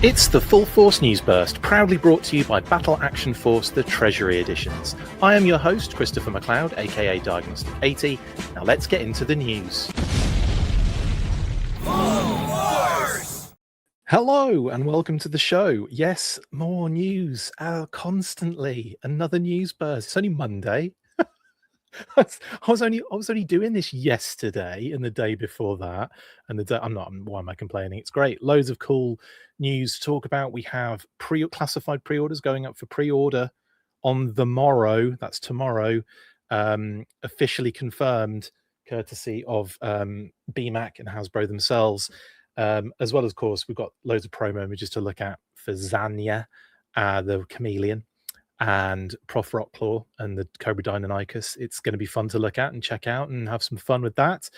It's the Full Force News Burst, proudly brought to you by Battle Action Force, the Treasury editions. I am your host, Christopher McLeod, aka Diagnostic 80. Now let's get into the news. Full Force! Hello and welcome to the show. Yes, more news constantly. Another news burst. It's only Monday. I was only doing this yesterday and the day before that, and the day why am I complaining? It's great. Loads of cool news to talk about. We have classified pre-orders going up for pre-order on the morrow. That's tomorrow. Officially confirmed, courtesy of BMAC and Hasbro themselves. As well as, of course, we've got loads of promo images to look at for Zanya, the Chameleon, and Prof Rockclaw and the Cobra Deinonychus. It's going to be fun to look at and check out and have some fun with that.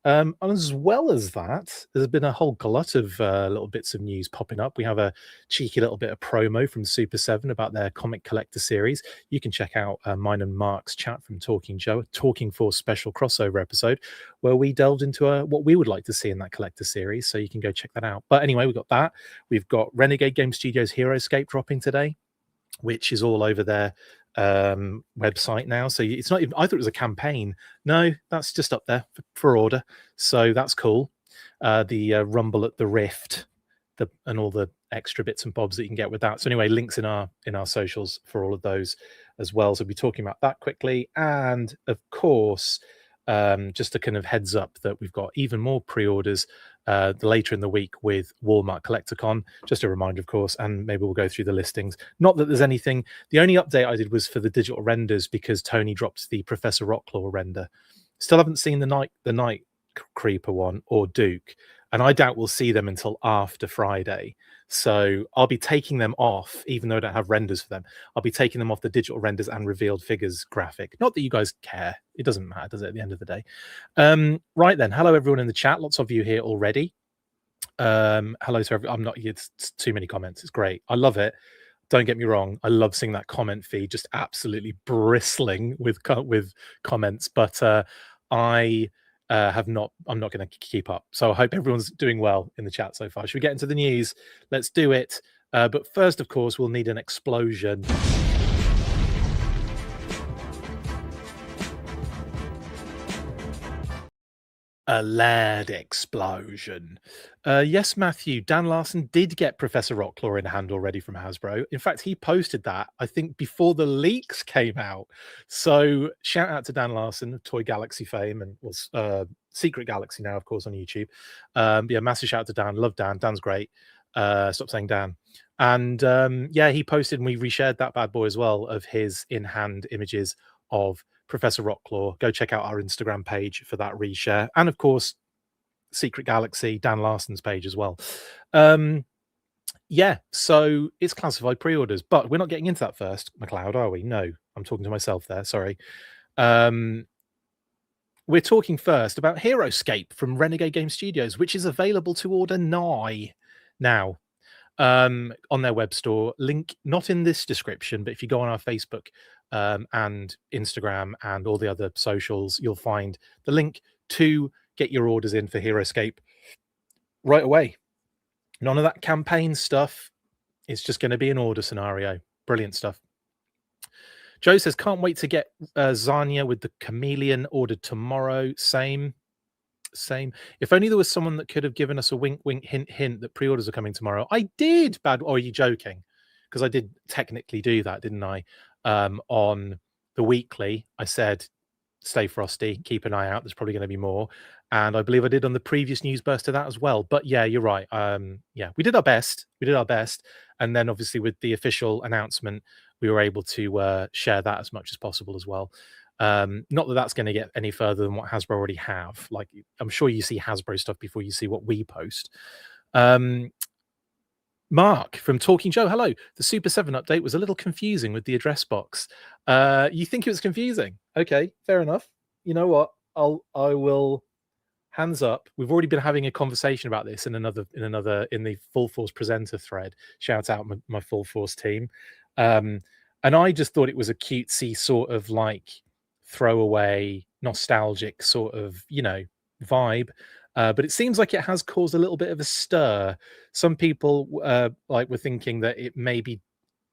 And as well as that, there's been a whole glut of little bits of news popping up. We have a cheeky little bit of promo from Super 7 about their comic collector series. You can check out mine and Mark's chat from Talking Joe, Talking Force special crossover episode, where we delved into what we would like to see in that collector series. So you can go check that out. But anyway, we've got that. We've got Renegade Game Studios Heroescape dropping today, which is all over their website now. So it's not even, I thought it was a campaign. No, that's just up there for order. So that's cool. The Rumble at the Rift, and all the extra bits and bobs that you can get with that. So anyway, links in our socials for all of those as well. So we'll be talking about that quickly. And of course, just a kind of heads up that we've got even more pre-orders later in the week with Walmart CollectorCon. Just a reminder, of course, and maybe we'll go through the listings. Not that there's anything. The only update I did was for the digital renders because Tony dropped the Professor Rottclaw render. Still haven't seen the Night Creeper one or Duke, and I doubt we'll see them until after Friday. So I'll be taking them off, even though I don't have renders for them. I'll be taking them off the digital renders and revealed figures graphic. Not that you guys care. It doesn't matter, does it, at the end of the day? Right then. Hello, everyone in the chat. Lots of you here already. Hello to everyone. I'm not here. It's too many comments. It's great. I love it. Don't get me wrong. I love seeing that comment feed just absolutely bristling with comments. But I'm not going to keep up. So I hope everyone's doing well in the chat so far. Should we get into the news? Let's do it. But first, of course, we'll need an explosion. A loud explosion. Yes, Matthew, Dan Larson did get Professor Rottclaw in hand already from Hasbro. In fact, he posted that, I think, before the leaks came out. So shout out to Dan Larson of Toy Galaxy fame and was Secret Galaxy now, of course, on YouTube. Yeah, massive shout out to Dan. Love Dan. Dan's great. Stop saying Dan. And yeah, he posted and we reshared that bad boy as well of his in-hand images of Professor Rottclaw. Go check out our Instagram page for that reshare. And of course, Secret Galaxy, Dan Larson's page as well. Yeah, so it's classified pre-orders, but we're not getting into that first, McLeod, are we? No, I'm talking to myself there, sorry. We're talking first about Heroescape from Renegade Game Studios, which is available to order now on their web store. Link not in this description, but if you go on our Facebook and Instagram and all the other socials, you'll find the link to get your orders in for Heroescape right away. None of that campaign stuff. It's just going to be an order scenario. Brilliant stuff. Joe says, can't wait to get Zanya with the Chameleon ordered tomorrow. Same. If only there was someone that could have given us a wink, hint that pre-orders are coming tomorrow. I did, or are you joking? Because I did technically do that, didn't I? On the weekly, I said, stay frosty, keep an eye out. There's probably going to be more. And I believe I did on the previous news burst of that as well. But yeah, you're right. Yeah, we did our best. And then obviously with the official announcement, we were able to share that as much as possible as well. Not that that's going to get any further than what Hasbro already have. Like, I'm sure you see Hasbro stuff before you see what we post. Mark from Talking Joe, hello. The Super 7 update was a little confusing with the address box. You think it was confusing? Okay, fair enough. You know what? I will hands up. We've already been having a conversation about this in the Full Force presenter thread. Shout out my Full Force team. And I just thought it was a cutesy sort of like throwaway, nostalgic sort of, vibe. but it seems like it has caused a little bit of a stir. Some people were thinking that it maybe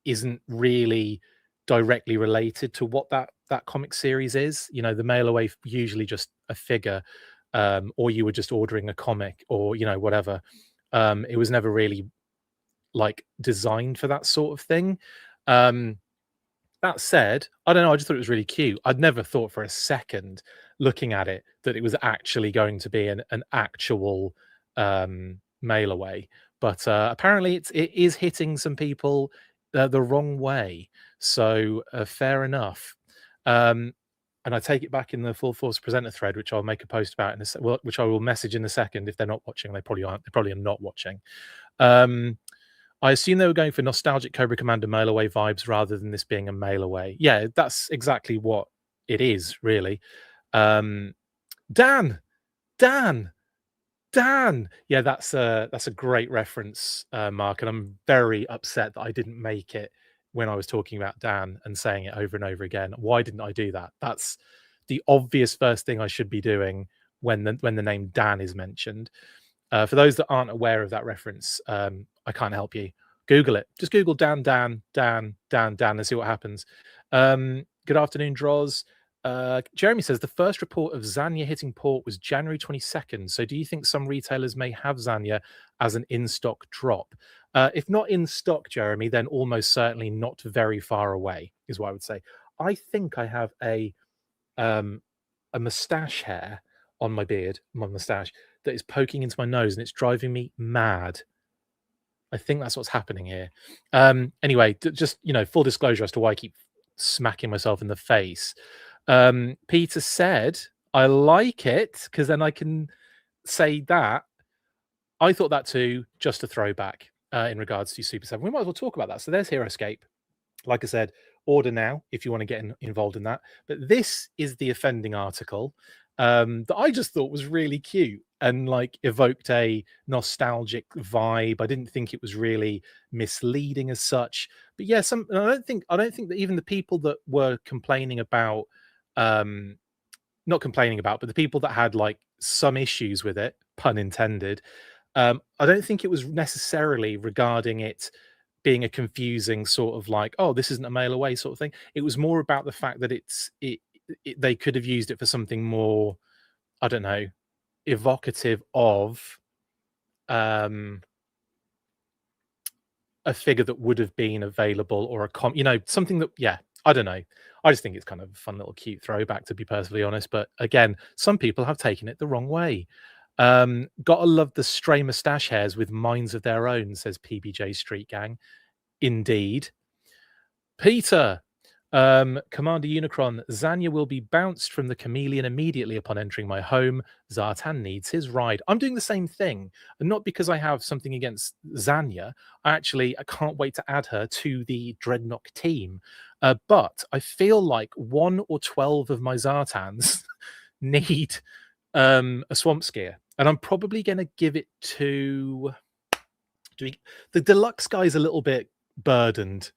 isn't really directly related to what that comic series is. You know, the mail away usually just a figure, or you were just ordering a comic, or whatever. It was never really like designed for that sort of thing. That said, I don't know, I just thought it was really cute. I'd never thought for a second, looking at it, that it was actually going to be an actual mail away. But apparently it is hitting some people the wrong way. So fair enough. And I take it back in the Full Force Presenter thread, which I'll make a post about which I will message in a second. If they're not watching, they probably aren't. They probably are not watching. I assume they were going for nostalgic Cobra Commander mail away vibes rather than this being a mail away. Yeah, that's exactly what it is, really. Dan. Yeah, that's a great reference, Mark, and I'm very upset that I didn't make it when I was talking about Dan and saying it over and over again. Why didn't I do that? That's the obvious first thing I should be doing when the name Dan is mentioned. For those that aren't aware of that reference, I can't help you. Google it. Just Google Dan, and see what happens. Good afternoon, Droz. Jeremy says the first report of Zanya hitting port was January 22nd. So do you think some retailers may have Zanya as an in-stock drop? If not in stock, Jeremy, then almost certainly not very far away, is what I would say. I think I have a mustache hair on my beard, my mustache, that is poking into my nose, and it's driving me mad. I think that's what's happening here. Anyway, just full disclosure as to why I keep smacking myself in the face. Peter said, "I like it because then I can say that." I thought that too. Just a throwback in regards to Super 7. We might as well talk about that. So there's Heroescape. Like I said, order now if you want to get involved in that. But this is the offending article that I just thought was really cute and like evoked a nostalgic vibe. I didn't think it was really misleading as such. But yeah, I don't think that even the people that were complaining about not complaining about, but the people that had like some issues with it, pun intended, I don't think it was necessarily regarding it being a confusing sort of like, oh, this isn't a mail away sort of thing. It was more about the fact that they could have used it for something more, I don't know, evocative of a figure that would have been available, or something that, yeah, I don't know. I just think it's kind of a fun little cute throwback, to be perfectly honest. But again, some people have taken it the wrong way. Gotta love the stray mustache hairs with minds of their own, says PBJ Street Gang. Indeed. Peter, Commander Unicron, Zanya will be bounced from the Chameleon immediately upon entering my home. Zartan needs his ride. I'm doing the same thing, and not because I have something against Zanya. I can't wait to add her to the Dreadnought team. But I feel like 1 or 12 of my Zartans need a swamp skier, and I'm probably going to give it to the deluxe guy's a little bit burdened,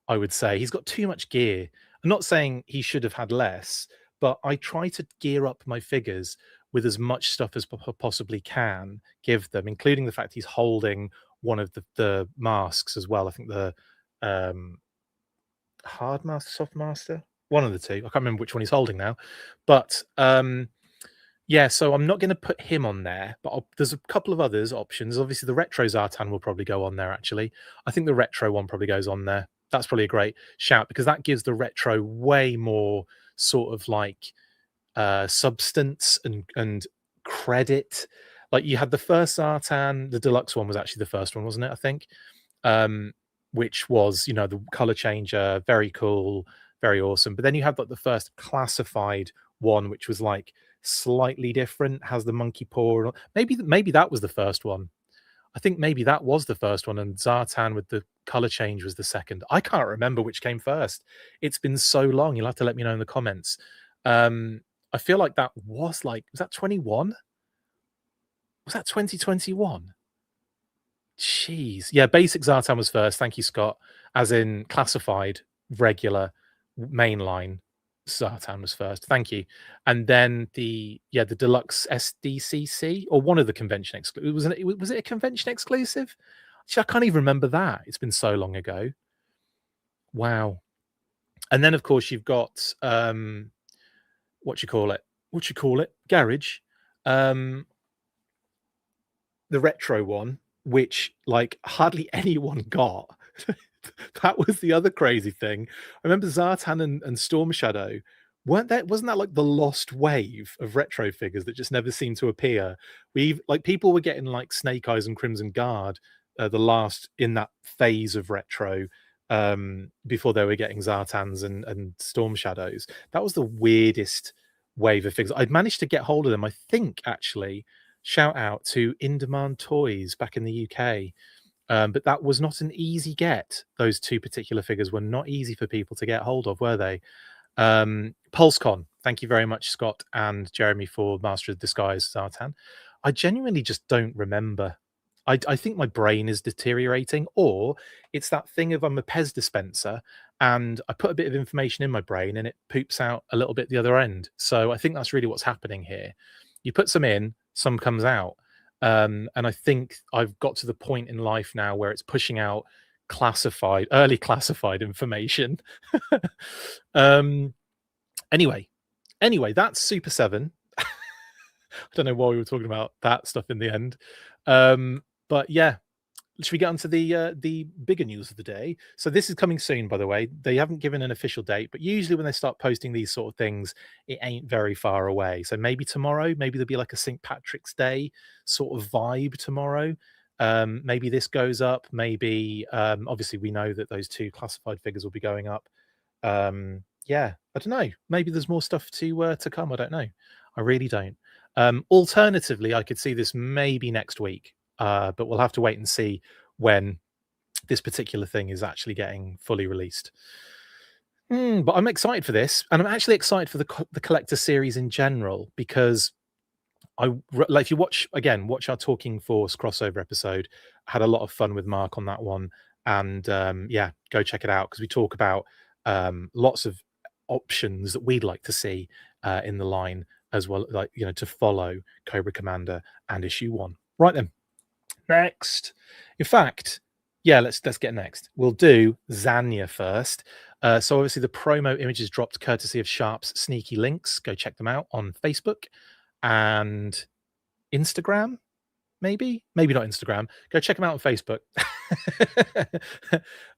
I would say. He's got too much gear. I'm not saying he should have had less, but I try to gear up my figures with as much stuff as possibly can give them, including the fact he's holding one of the masks as well. I think the hard master, soft master, one of the two. I can't remember which one he's holding now, but yeah, so I'm not going to put him on there, but there's a couple of others options. Obviously, the retro Zartan will probably go on there, actually. I think the retro one probably goes on there. That's probably a great shout, because that gives the retro way more sort of like substance and credit. Like, you had the first Zartan, the deluxe one was actually the first one, wasn't it? I think, which was, the color changer, very cool, very awesome. But then you had like the first classified one, which was like slightly different, has the monkey paw. Maybe that was the first one. I think maybe that was the first one, and Zartan with the color change was the second. I can't remember which came first. It's been so long. You'll have to let me know in the comments. I feel like that was that 21? Was that 2021? Jeez. Yeah, basic Zartan was first. Thank you, Scott. As in classified, regular, mainline. Zartan was first. Thank you. And then the deluxe SDCC, or one of the convention exclusive. Was it a convention exclusive? Actually, I can't even remember that. It's been so long ago. Wow. And then of course you've got what you call it? Garage. The retro one, which like hardly anyone got. That was the other crazy thing. I remember Zartan and Storm Shadow. Wasn't that like the lost wave of retro figures that just never seemed to appear? People were getting like Snake Eyes and Crimson Guard, the last in that phase of retro, before they were getting Zartans and Storm Shadows. That was the weirdest wave of figures. I'd managed to get hold of them, I think, actually. Shout out to In Demand Toys back in the UK. But that was not an easy get. Those two particular figures were not easy for people to get hold of, were they? PulseCon, thank you very much, Scott and Jeremy, for Master of Disguise Zartan. I genuinely just don't remember. I think my brain is deteriorating, or it's that thing of I'm a Pez dispenser and I put a bit of information in my brain and it poops out a little bit the other end. So I think that's really what's happening here. You put some in, some comes out. And I think I've got to the point in life now where it's pushing out early classified information. Anyway, that's Super 7. I don't know why we were talking about that stuff in the end. But yeah, should we get onto the bigger news of the day? So this is coming soon, by the way. They haven't given an official date, but usually when they start posting these sort of things, it ain't very far away. So maybe tomorrow, maybe there'll be like a St. Patrick's Day sort of vibe tomorrow. Maybe this goes up. Maybe obviously we know that those two classified figures will be going up. Yeah, I don't know. Maybe there's more stuff to come. I don't know. I really don't. Alternatively, I could see this maybe next week. But we'll have to wait and see when this particular thing is actually getting fully released. But I'm excited for this, and I'm actually excited for the collector series in general, because if you watch our Talking Force crossover episode. I had a lot of fun with Mark on that one, and yeah, go check it out, because we talk about lots of options that we'd like to see in the line as well, like, to follow Cobra Commander and issue 1. Right then. Next, in fact, yeah, let's get next. We'll do Zanya first. So obviously the promo images dropped courtesy of Sharp's Sneaky Links. Go check them out on Facebook and Instagram. Maybe not Instagram. Go check them out on Facebook.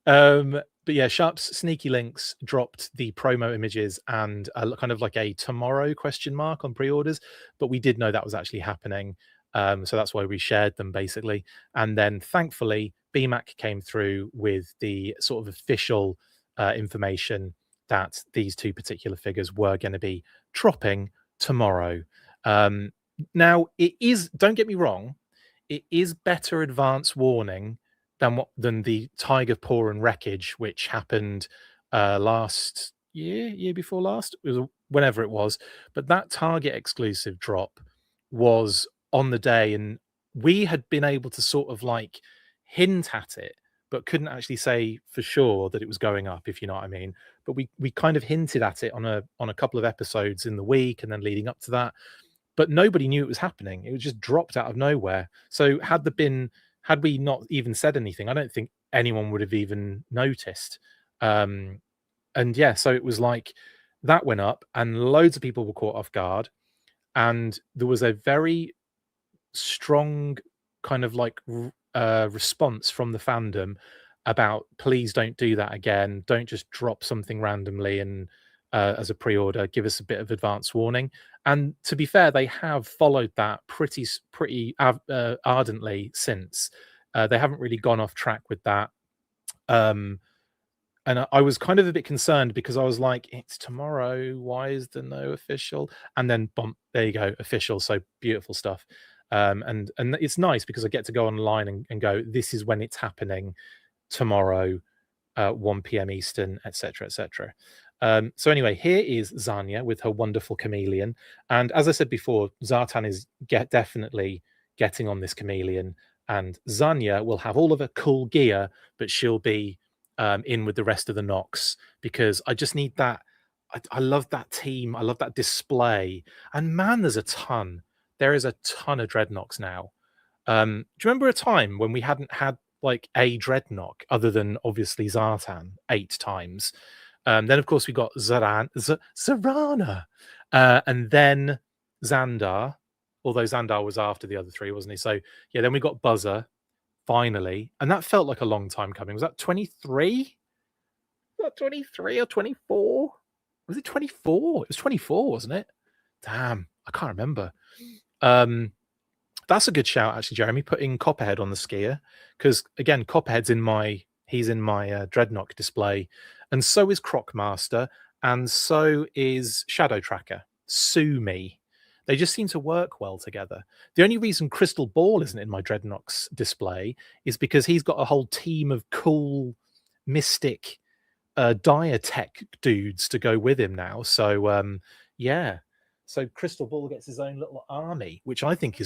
But yeah, Sharp's Sneaky Links dropped the promo images and kind of like a tomorrow question mark on pre-orders, but we did know that was actually happening. So that's why we shared them, basically. And then thankfully, BMAC came through with the sort of official information that these two particular figures were going to be dropping tomorrow. Now, it is, don't get me wrong, it is better advance warning than the Tiger Paw and Wreckage, which happened last year before last. It was whenever it was. But that Target exclusive drop was on the day, and we had been able to sort of like hint at it, but couldn't actually say for sure that it was going up, if you know what I mean. But we kind of hinted at it on a couple of episodes in the week and then leading up to that, but nobody knew it was happening. It was just dropped out of nowhere. So had we not even said anything, I don't think anyone would have even noticed. And yeah, so it was like that went up and loads of people were caught off guard, and there was a very strong kind of like response from the fandom about, please don't do that again. Don't just drop something randomly and as a pre-order, give us a bit of advance warning. And to be fair, they have followed that pretty ardently since. They haven't really gone off track with that. And I was kind of a bit concerned, because I was like, it's tomorrow, why is there no official? And then boom, there you go, official. So beautiful stuff. And it's nice because I get to go online and go, this is when it's happening tomorrow, 1 p.m. Eastern, etc., etc. So anyway, here is Zanya with her wonderful chameleon. And as I said before, Zartan is definitely getting on this chameleon, and Zanya will have all of her cool gear, but she'll be in with the rest of the Nox, because I just need that I love that team. I love that display. And man, there's a ton. There is a ton of Dreadnoks now. Do you remember a time when we hadn't had like a Dreadnought other than obviously Zartan 8 times? Then of course we got Zarana, and then Xandar. Although Xandar was after the other three, wasn't he? So yeah, then we got Buzzer finally, and that felt like a long time coming. Was that 23? Was that 23 or 24? Was it 24? It was 24, wasn't it? Damn, I can't remember. That's a good shout, actually, Jeremy, putting Copperhead on the skier, because again, Copperhead's in my Dreadnought display, and so is Crocmaster, and so is Shadow Tracker. Sue me. They just seem to work well together. The only reason Crystal Ball isn't in my Dreadnought's display is because he's got a whole team of cool mystic Diatech dudes to go with him now. So yeah. So Crystal Ball gets his own little army, which I think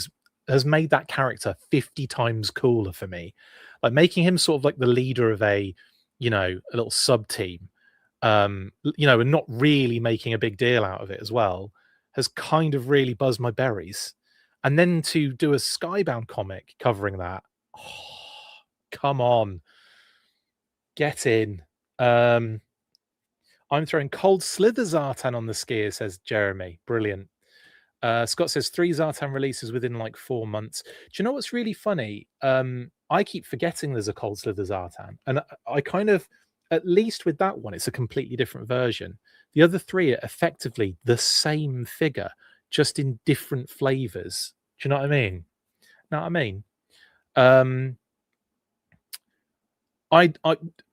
has made that character 50 times cooler for me. Like making him sort of like the leader of a little sub team, and not really making a big deal out of it as well, has kind of really buzzed my berries. And then to do a Skybound comic covering that, oh, come on, get in. I'm throwing Cold Slither Zartan on the skier, says Jeremy. Brilliant. Scott says 3 Zartan releases within like 4 months. Do you know what's really funny? I keep forgetting there's a Cold Slither Zartan, and I kind of, at least with that one, it's a completely different version. The other 3 are effectively the same figure, just in different flavors. Do you know what I mean? Know what I mean?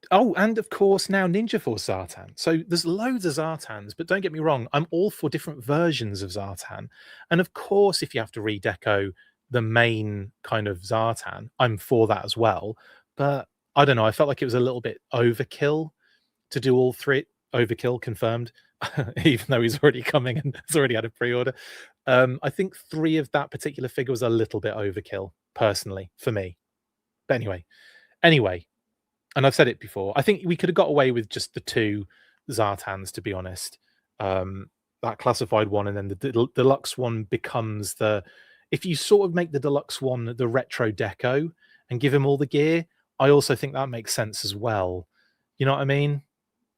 Oh, and of course now Ninja Force Zartan. So there's loads of Zartans, but don't get me wrong, I'm all for different versions of Zartan. And of course, if you have to redeco the main kind of Zartan, I'm for that as well. But I don't know, I felt like it was a little bit overkill to do all 3. Overkill confirmed, even though he's already coming and has already had a pre-order. I think 3 of that particular figure was a little bit overkill, personally, for me. But anyway, and I've said it before, I think we could have got away with just the 2 Zartans, to be honest. That classified one, and then the deluxe one becomes the... If you sort of make the deluxe one the retro deco and give him all the gear, I also think that makes sense as well. You know what I mean?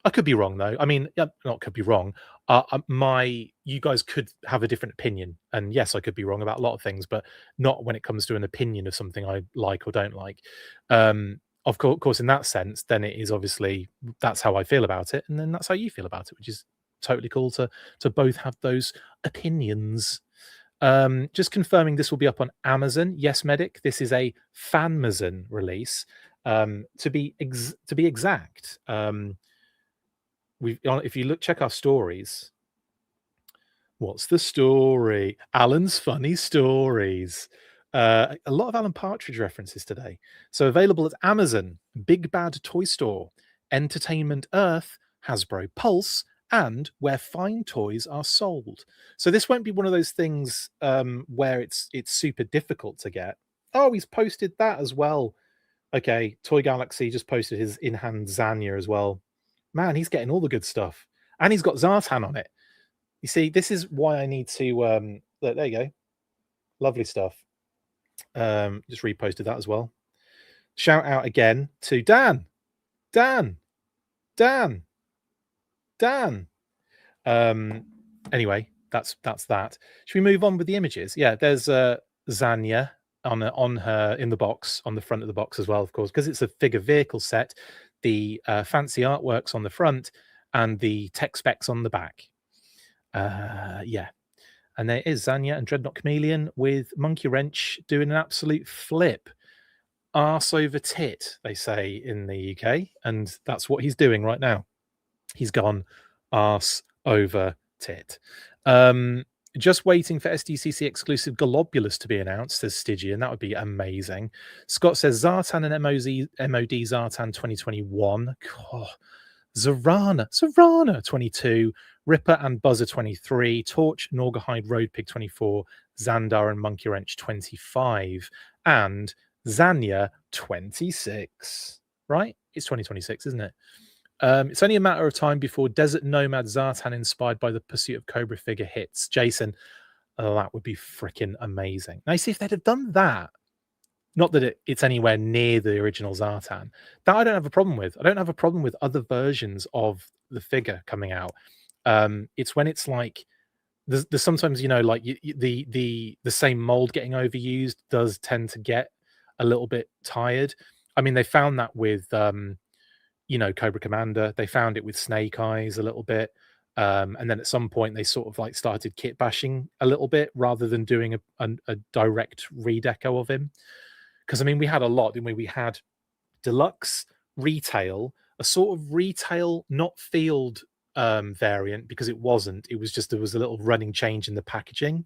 I could be wrong, though. I mean, not could be wrong. You guys could have a different opinion. And yes, I could be wrong about a lot of things, but not when it comes to an opinion of something I like or don't like. Of course, in that sense, then it is obviously, that's how I feel about it, and then that's how you feel about it, which is totally cool to both have those opinions. Just confirming this will be up on Amazon. Yes, Medic, this is a Fanmazon release. To be exact, if you check our stories. What's the story? Alan's funny stories. A lot of Alan Partridge references today. So available at Amazon, Big Bad Toy Store, Entertainment Earth, Hasbro Pulse, and where fine toys are sold. So this won't be one of those things where it's super difficult to get. Oh, he's posted that as well. Okay, Toy Galaxy just posted his in-hand Zanya as well. Man, he's getting all the good stuff. And he's got Zartan on it. You see, this is why I need to... there you go. Lovely stuff. Just reposted that as well. Shout out again to Dan. Anyway, that's that. Should we move on with the images? Yeah, there's Zanya on her in the box, on the front of the box as well, of course, because it's a figure vehicle set. The fancy artworks on the front and the tech specs on the back. Yeah. And there is Zanya and Dreadnought Chameleon with Monkey Wrench doing an absolute flip. Arse over tit, they say in the UK. And that's what he's doing right now. He's gone arse over tit. Just waiting for SDCC exclusive Globulus to be announced, says Stygian. That would be amazing. Scott says Zartan and MOD Zartan 2021. Oh, Zarana 22, Ripper and Buzzer 23, Torch, Norgahide, Road Pig 24, Xandar and Monkey Wrench 25, and Zanya 26. Right? It's 2026, isn't it? It's only a matter of time before Desert Nomad Zartan inspired by the Pursuit of Cobra figure hits. Jason, that would be freaking amazing. Now, see, if they'd have done that, not that it's anywhere near the original Zartan, that I don't have a problem with. I don't have a problem with other versions of the figure coming out. It's when it's like there's sometimes, like the same mold getting overused does tend to get a little bit tired. I mean, they found that with Cobra Commander. They found it with Snake Eyes a little bit. And then at some point they sort of like started kit bashing a little bit rather than doing a direct redeco of him. Because I mean, we had a lot, didn't we? We had deluxe, retail, a sort of retail, not field variant, because it wasn't. It was just there was a little running change in the packaging,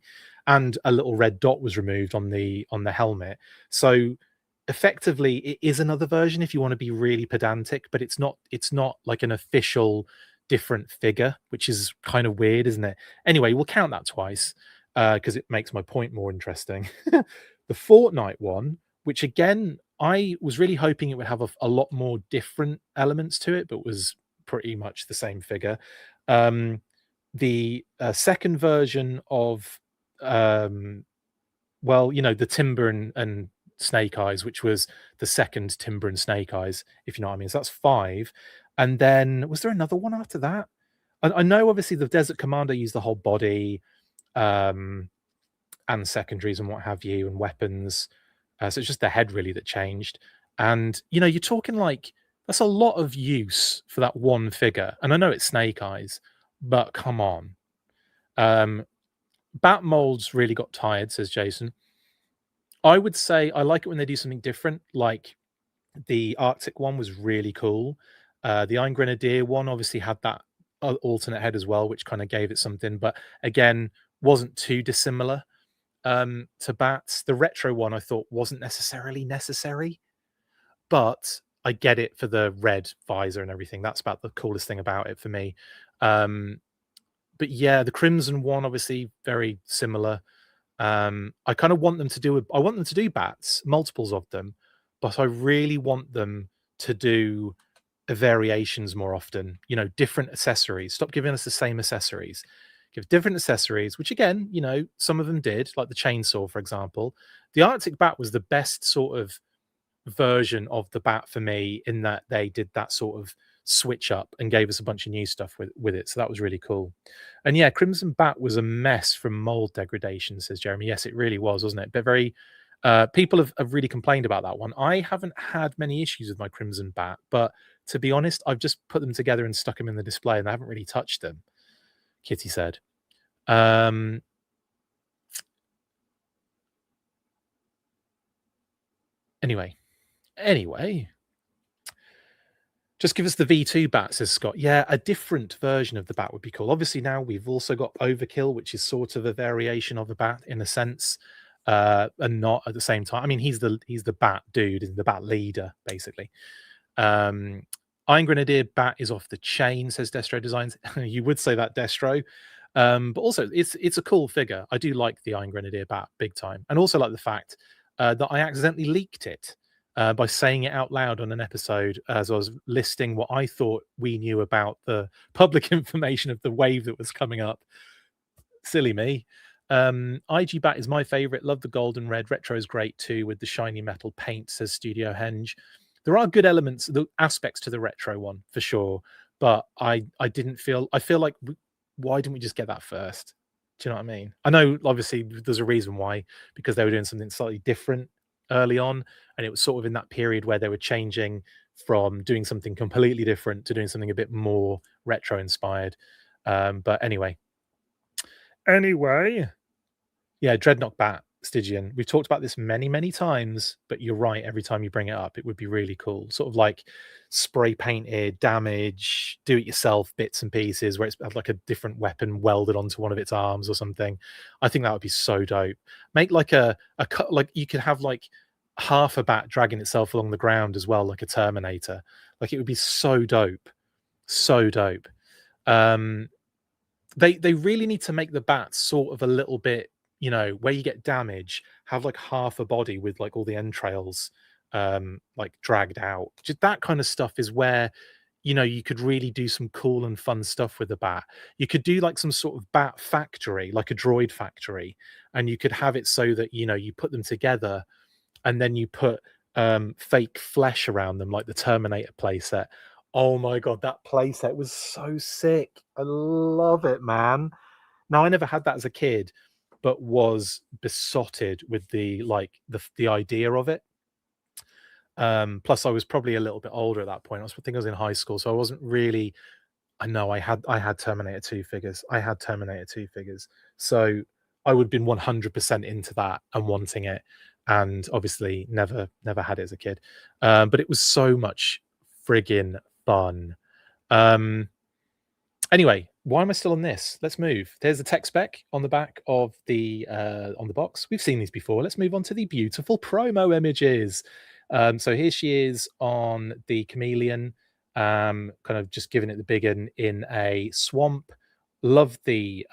and a little red dot was removed on the helmet. So effectively, it is another version if you want to be really pedantic, but it's not like an official different figure, which is kind of weird, isn't it? Anyway, we'll count that twice because it makes my point more interesting. The Fortnite one, which again, I was really hoping it would have a lot more different elements to it, but was pretty much the same figure. The second version of, the Timber and Snake Eyes, which was the second Timber and Snake Eyes, if you know what I mean. So that's 5. And then was there another one after that? I know obviously the Desert Commander used the whole body and secondaries and what have you, and weapons. So it's just the head really that changed. And you're talking like that's a lot of use for that one figure. And I know it's Snake Eyes, but come on. Bat molds really got tired, says Jason. I would say I like it when they do something different, like the Arctic one was really cool. The Iron Grenadier one obviously had that alternate head as well, which kind of gave it something, but again, wasn't too dissimilar to Bats. The retro one I thought wasn't necessarily necessary, but I get it for the red visor and everything. That's about the coolest thing about it for me. But yeah, the Crimson one obviously very similar. I kind of want them to do Bats, multiples of them, but I really want them to do variations more often, different accessories. Stop giving us the same accessories. Give different accessories, which again, some of them did, like the chainsaw, for example. The Arctic Bat was the best sort of version of the Bat for me, in that they did that sort of switch up and gave us a bunch of new stuff with it. So that was really cool. And yeah, Crimson Bat was a mess from mold degradation, says Jeremy. Yes, it really was, wasn't it? But very people have really complained about that one. I haven't had many issues with my Crimson Bat, but to be honest, I've just put them together and stuck them in the display and I haven't really touched them, Kitty said. Anyway, just give us the V2 Bat, says Scott. Yeah, a different version of the Bat would be cool. Obviously, now we've also got Overkill, which is sort of a variation of a Bat in a sense, and not at the same time. I mean, he's the Bat dude, and the Bat leader, basically. Iron Grenadier Bat is off the chain, says Destro Designs. You would say that, Destro. But also, it's a cool figure. I do like the Iron Grenadier Bat big time, and also like the fact that I accidentally leaked it by saying it out loud on an episode as I was listing what I thought we knew about the public information of the wave that was coming up. Silly me. IG Bat is my favorite. Love the gold and red. Retro is great too with the shiny metal paint, says Studio Henge. There are good elements, the aspects to the retro one for sure, but I feel like why didn't we just get that first? Do you know what I mean? I know obviously there's a reason why, because they were doing something slightly different early on, and it was sort of in that period where they were changing from doing something completely different to doing something a bit more retro inspired. But anyway, yeah, Dreadnought Bat, Stygian. We've talked about this many times, but you're right. Every time you bring it up, it would be really cool. Sort of like spray painted, damage, do it yourself bits and pieces, where it's like a different weapon welded onto one of its arms or something. I think that would be so dope. Make like a cut, like you could have like half a bat dragging itself along the ground as well, like a Terminator. Like it would be so dope, so dope. They really need to make the bats sort of a little bit, where you get damage, have like half a body with like all the entrails like dragged out. Just that kind of stuff is where you know, you could really do some cool and fun stuff with the bat. You could do like some sort of bat factory, like a droid factory, and you could have it so that, you know, you put them together and then you put fake flesh around them, like the Terminator playset. Oh my god, that playset was so sick. I love it, man. Now I never had that as a kid, but was besotted with the idea of it. Plus I was probably a little bit older at that point. I think I was in high school, so I wasn't really. I know I had Terminator 2 figures. I had Terminator 2 figures. So I would have been 100% into that and wanting it. And obviously never had it as a kid. But it was so much friggin' fun. Anyway, why am I still on this? Let's move. There's the tech spec on the back of the on the box. We've seen these before. Let's move on to the beautiful promo images. So here she is on the Chameleon, kind of just giving it the big one in a swamp. Love the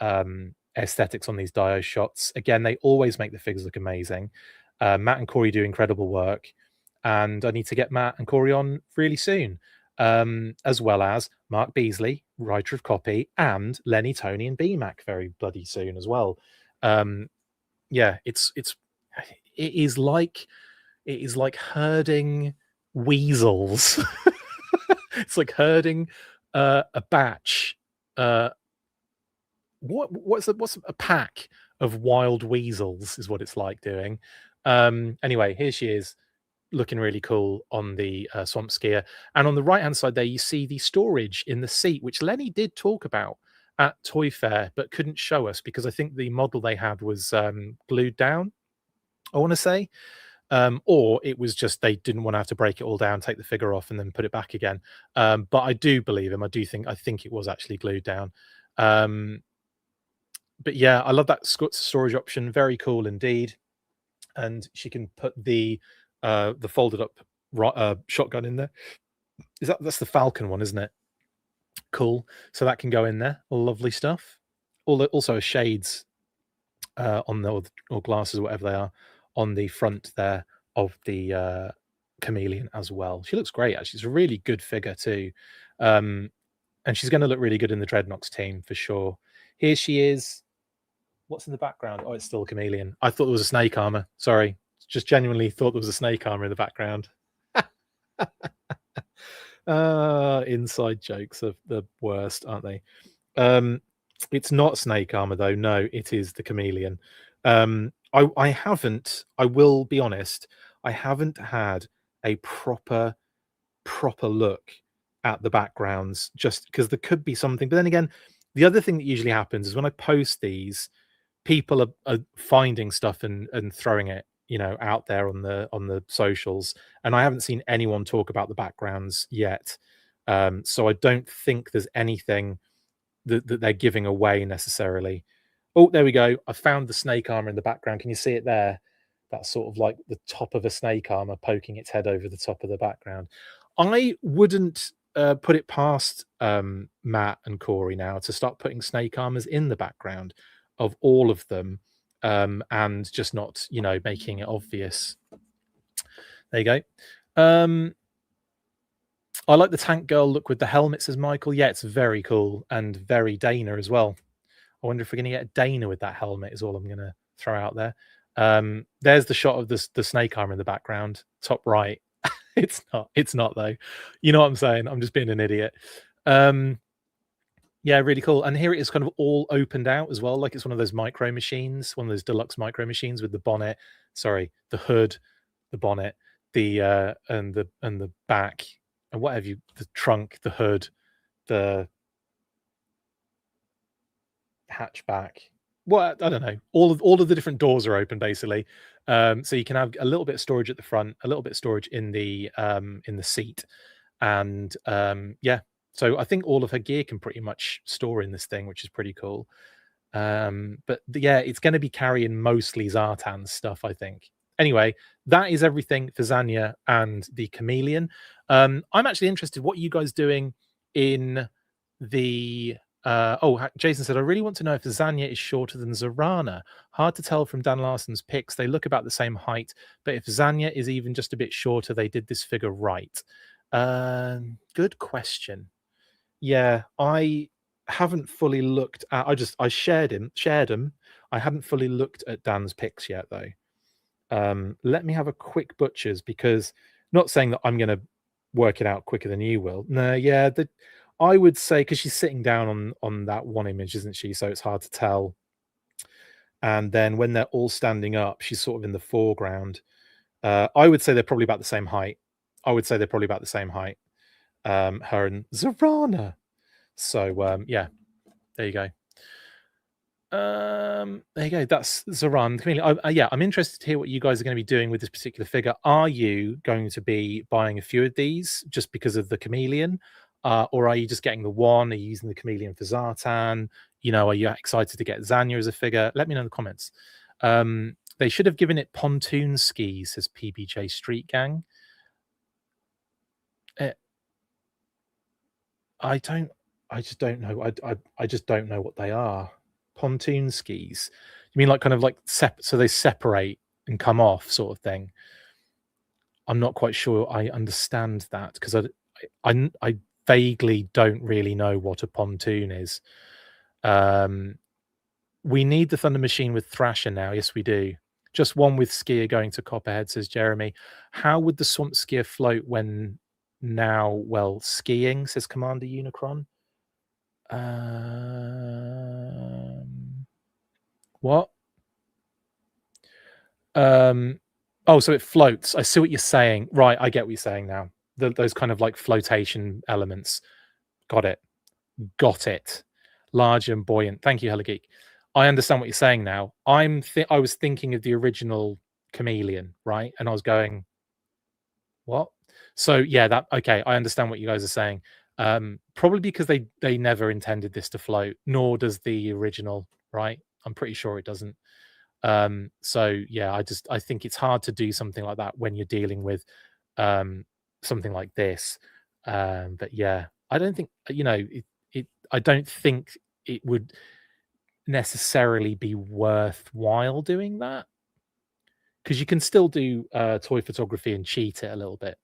aesthetics on these Dio shots. Again, they always make the figures look amazing. Matt and Corey do incredible work, and I need to get Matt and Corey on really soon. As well as Mark Beasley, writer of copy, and Lenny, Tony, and BMAC very bloody soon as well. Yeah, it is like herding weasels. It's like herding a batch. What's a pack of wild weasels is what it's like doing. Anyway, here she is, looking really cool on the swamp skier. And on the right hand side there, you see the storage in the seat, which Lenny did talk about at Toy Fair, but couldn't show us because I think the model they had was glued down, I want to say. Or it was just they didn't want to have to break it all down, take the figure off, and then put it back again. But I do believe him. I think it was actually glued down. But yeah, I love that storage option. Very cool indeed. And she can put the folded up shotgun in there. That's the Falcon one, isn't it? Cool. So that can go in there. Lovely stuff. Also shades on the or glasses or whatever they are on the front there of the Chameleon as well. She looks great actually. It's a really good figure too. And she's going to look really good in the Dreadnoks team for sure. Here she is. What's in the background? Oh, it's still a Chameleon. I thought there was a snake armor. Sorry. Just genuinely thought there was a snake armor in the background. Inside jokes are the worst, aren't they? It's not snake armor though. No, it is the Chameleon. I will be honest, I haven't had a proper look at the backgrounds just because there could be something. But then again, the other thing that usually happens is when I post these, people are finding stuff and throwing it, you know, out there on the socials, and I haven't seen anyone talk about the backgrounds yet. So I don't think there's anything that they're giving away necessarily. Oh, there we go. I found the snake armor in the background. Can you see it there? That's sort of like the top of a snake armor poking its head over the top of the background. I wouldn't put it past Matt and Corey now to start putting snake armors in the background of all of them, and just not, you know, making it obvious. There you go. I like the tank girl look with the helmet, says Michael. Yeah, it's very cool and very Dana as well. I wonder if we're going to get a Dana with that helmet is all I'm going to throw out there. There's the shot of the snake armor in the background, top right. It's not though. You know what I'm saying? I'm just being an idiot. Yeah, really cool. And here it is kind of all opened out as well. Like it's one of those micro machines, one of those deluxe micro machines with the bonnet, the hood, the bonnet, the and the back and whatever the trunk, the hood, the hatchback. Well, I don't know. All of the different doors are open basically. So you can have a little bit of storage at the front, a little bit of storage in the seat, and yeah. So I think all of her gear can pretty much store in this thing, which is pretty cool. But yeah, it's going to be carrying mostly Zartan's stuff, I think. Anyway, that is everything for Zanya and the Chameleon. I'm actually interested. What are you guys doing in the? Jason said, I really want to know if Zanya is shorter than Zorana. Hard to tell from Dan Larson's pics. They look about the same height, but if Zanya is even just a bit shorter, they did this figure right. Good question. Yeah, I haven't fully looked at. I shared them. I hadn't fully looked at Dan's picks yet, though. Let me have a quick butchers, because not saying that I'm going to work it out quicker than you will. No, yeah, I would say, because she's sitting down on that one image, isn't she? So it's hard to tell. And then when they're all standing up, she's sort of in the foreground. I would say they're probably about the same height. Her and Zorana. So yeah, there you go. There you go. That's Zoran. Yeah, I'm interested to hear what you guys are going to be doing with this particular figure. Are you going to be buying a few of these just because of the chameleon, or are you just getting the one? Are you using the chameleon for Zartan? Are you excited to get Zanya as a figure? Let me know in the comments. They should have given it pontoon skis, says PBJ Street Gang. I just don't know. I just don't know what they are. Pontoon skis. You mean like kind of like so they separate and come off sort of thing? I'm not quite sure I understand that, because I vaguely don't really know what a pontoon is. We need the Thunder Machine with Thrasher now. Yes, we do. Just one with Skier going to Copperhead, says Jeremy. How would the Swamp Skier float when now, well, skiing, says Commander Unicron? What? Oh, so it floats. I see what you're saying. Right, I get what you're saying now. Those kind of like flotation elements. Got it. Large and buoyant. Thank you, Hella Geek. I understand what you're saying now. I was thinking of the original Chameleon, right? And I was going, what? So yeah, okay. I understand what you guys are saying. Probably because they never intended this to float, nor does the original, right? I'm pretty sure it doesn't. So yeah, I think it's hard to do something like that when you're dealing with something like this. But yeah, I don't think I don't think it would necessarily be worthwhile doing that, because you can still do toy photography and cheat it a little bit.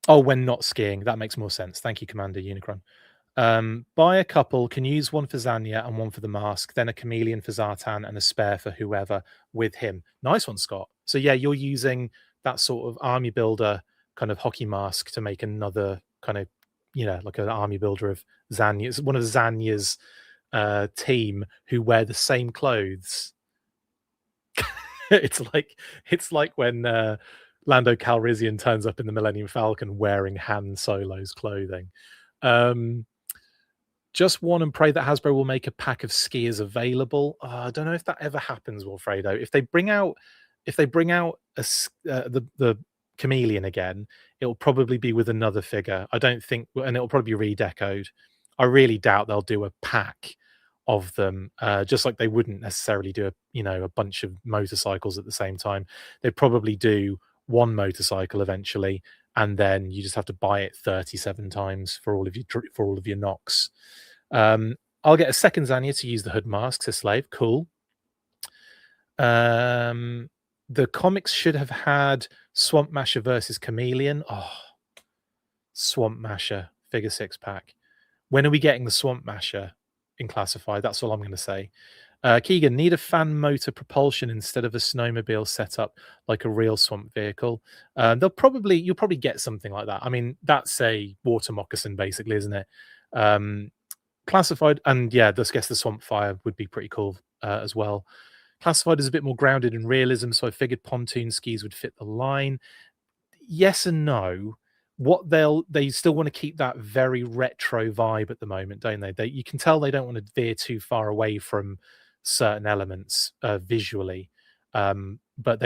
Oh, when not skiing, that makes more sense. Thank you, Commander Unicron. Buy a couple, can use one for Zanya and one for the mask, then a chameleon for Zartan and a spare for whoever with him. Nice one, Scott. So yeah, you're using that sort of army builder kind of hockey mask to make another kind of, like an army builder of Zanya. It's one of Zanya's team who wear the same clothes. it's like when Lando Calrissian turns up in the Millennium Falcon wearing Han Solo's clothing. Just one and pray that Hasbro will make a pack of skiers available. I don't know if that ever happens, Wilfredo. If they bring out the chameleon again, it'll probably be with another figure. I don't think, and it'll probably be redecoed. I really doubt they'll do a pack of them, just like they wouldn't necessarily do a bunch of motorcycles at the same time. They'd probably do one motorcycle eventually, and then you just have to buy it 37 times for all of your knocks. I'll get a second Zanya to use the hood mask, says Slave. Cool. The comics should have had Swamp Masher versus Chameleon. Oh, Swamp Masher figure 6-pack. When are we getting the Swamp Masher in Classified? That's all I'm going to say. Keegan, need a fan motor propulsion instead of a snowmobile setup like a real swamp vehicle. You'll probably get something like that. I mean, that's a water moccasin basically, isn't it? Classified, and yeah, I guess the Swamp Fire would be pretty cool as well. Classified is a bit more grounded in realism, so I figured pontoon skis would fit the line. Yes and no. What they still want to keep that very retro vibe at the moment, don't they? You can tell they don't want to veer too far away from certain elements visually, but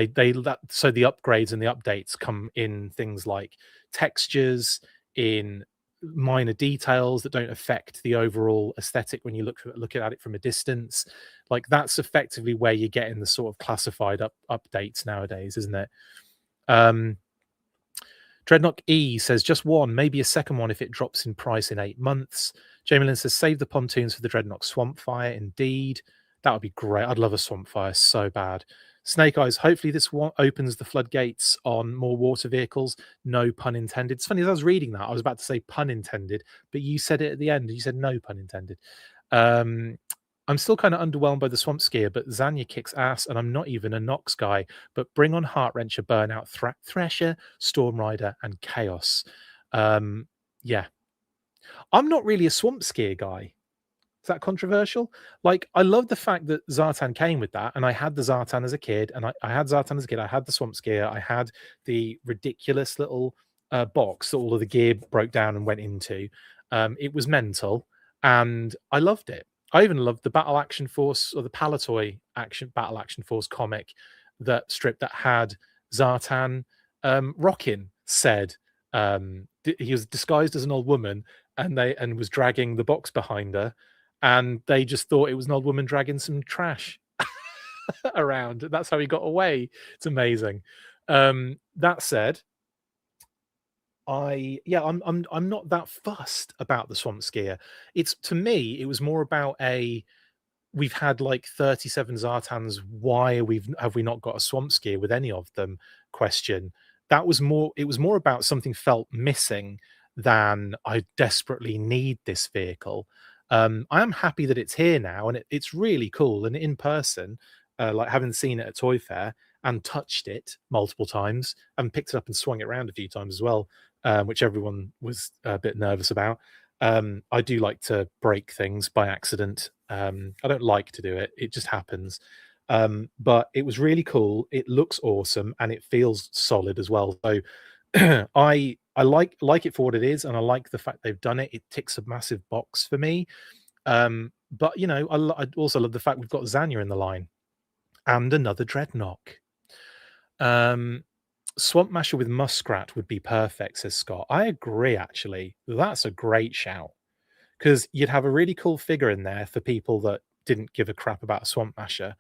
so the upgrades and the updates come in things like textures, in minor details that don't affect the overall aesthetic when you look at it from a distance. Like that's effectively where you're getting the sort of classified updates nowadays, isn't it? Dreadnought E says just one, maybe a second one if it drops in price in 8 months. Jamie says save the pontoons for the Dreadnought Swampfire. Indeed, that would be great. I'd love a Swampfire so bad. Snake Eyes, hopefully this one opens the floodgates on more water vehicles. No pun intended. It's funny, as I was reading that, I was about to say pun intended, but you said it at the end. You said no pun intended. I'm still kind of underwhelmed by the Swamp Skier, but Zanya kicks ass, and I'm not even a Nox guy. But bring on Heartwrencher, Burnout, Thresher, Storm Rider, and Chaos. Yeah. I'm not really a Swamp Skier guy. Is that controversial? Like, I love the fact that Zartan came with that, and I had the Zartan as a kid, and I had Zartan as a kid. I had the Swamp Skier. I had the ridiculous little box that all of the gear broke down and went into. It was mental, and I loved it. I even loved the Battle Action Force, or the Palatoy Battle Action Force comic that strip that had Zartan rocking said he was disguised as an old woman and was dragging the box behind her, and they just thought it was an old woman dragging some trash around. That's how he got away. It's amazing. That said, I'm not that fussed about the Swamp Skier. It's, to me, it was more about we've had like 37 Zartans. Why have we not got a Swamp Skier with any of them? Question. It was more about something felt missing than I desperately need this vehicle. I am happy that it's here now, and it's really cool. And in person, like having seen it at Toy Fair and touched it multiple times and picked it up and swung it around a few times as well, which everyone was a bit nervous about. I do like to break things by accident. I don't like to do it. It just happens. But it was really cool. It looks awesome and it feels solid as well. So I like it for what it is, and I like the fact they've done it. It ticks a massive box for me. But you know, I also love the fact we've got Zanya in the line and another Dreadnought. Swamp Masher with Muskrat would be perfect, says Scott. I agree, actually. That's a great shout, because you'd have a really cool figure in there for people that didn't give a crap about a Swamp Masher.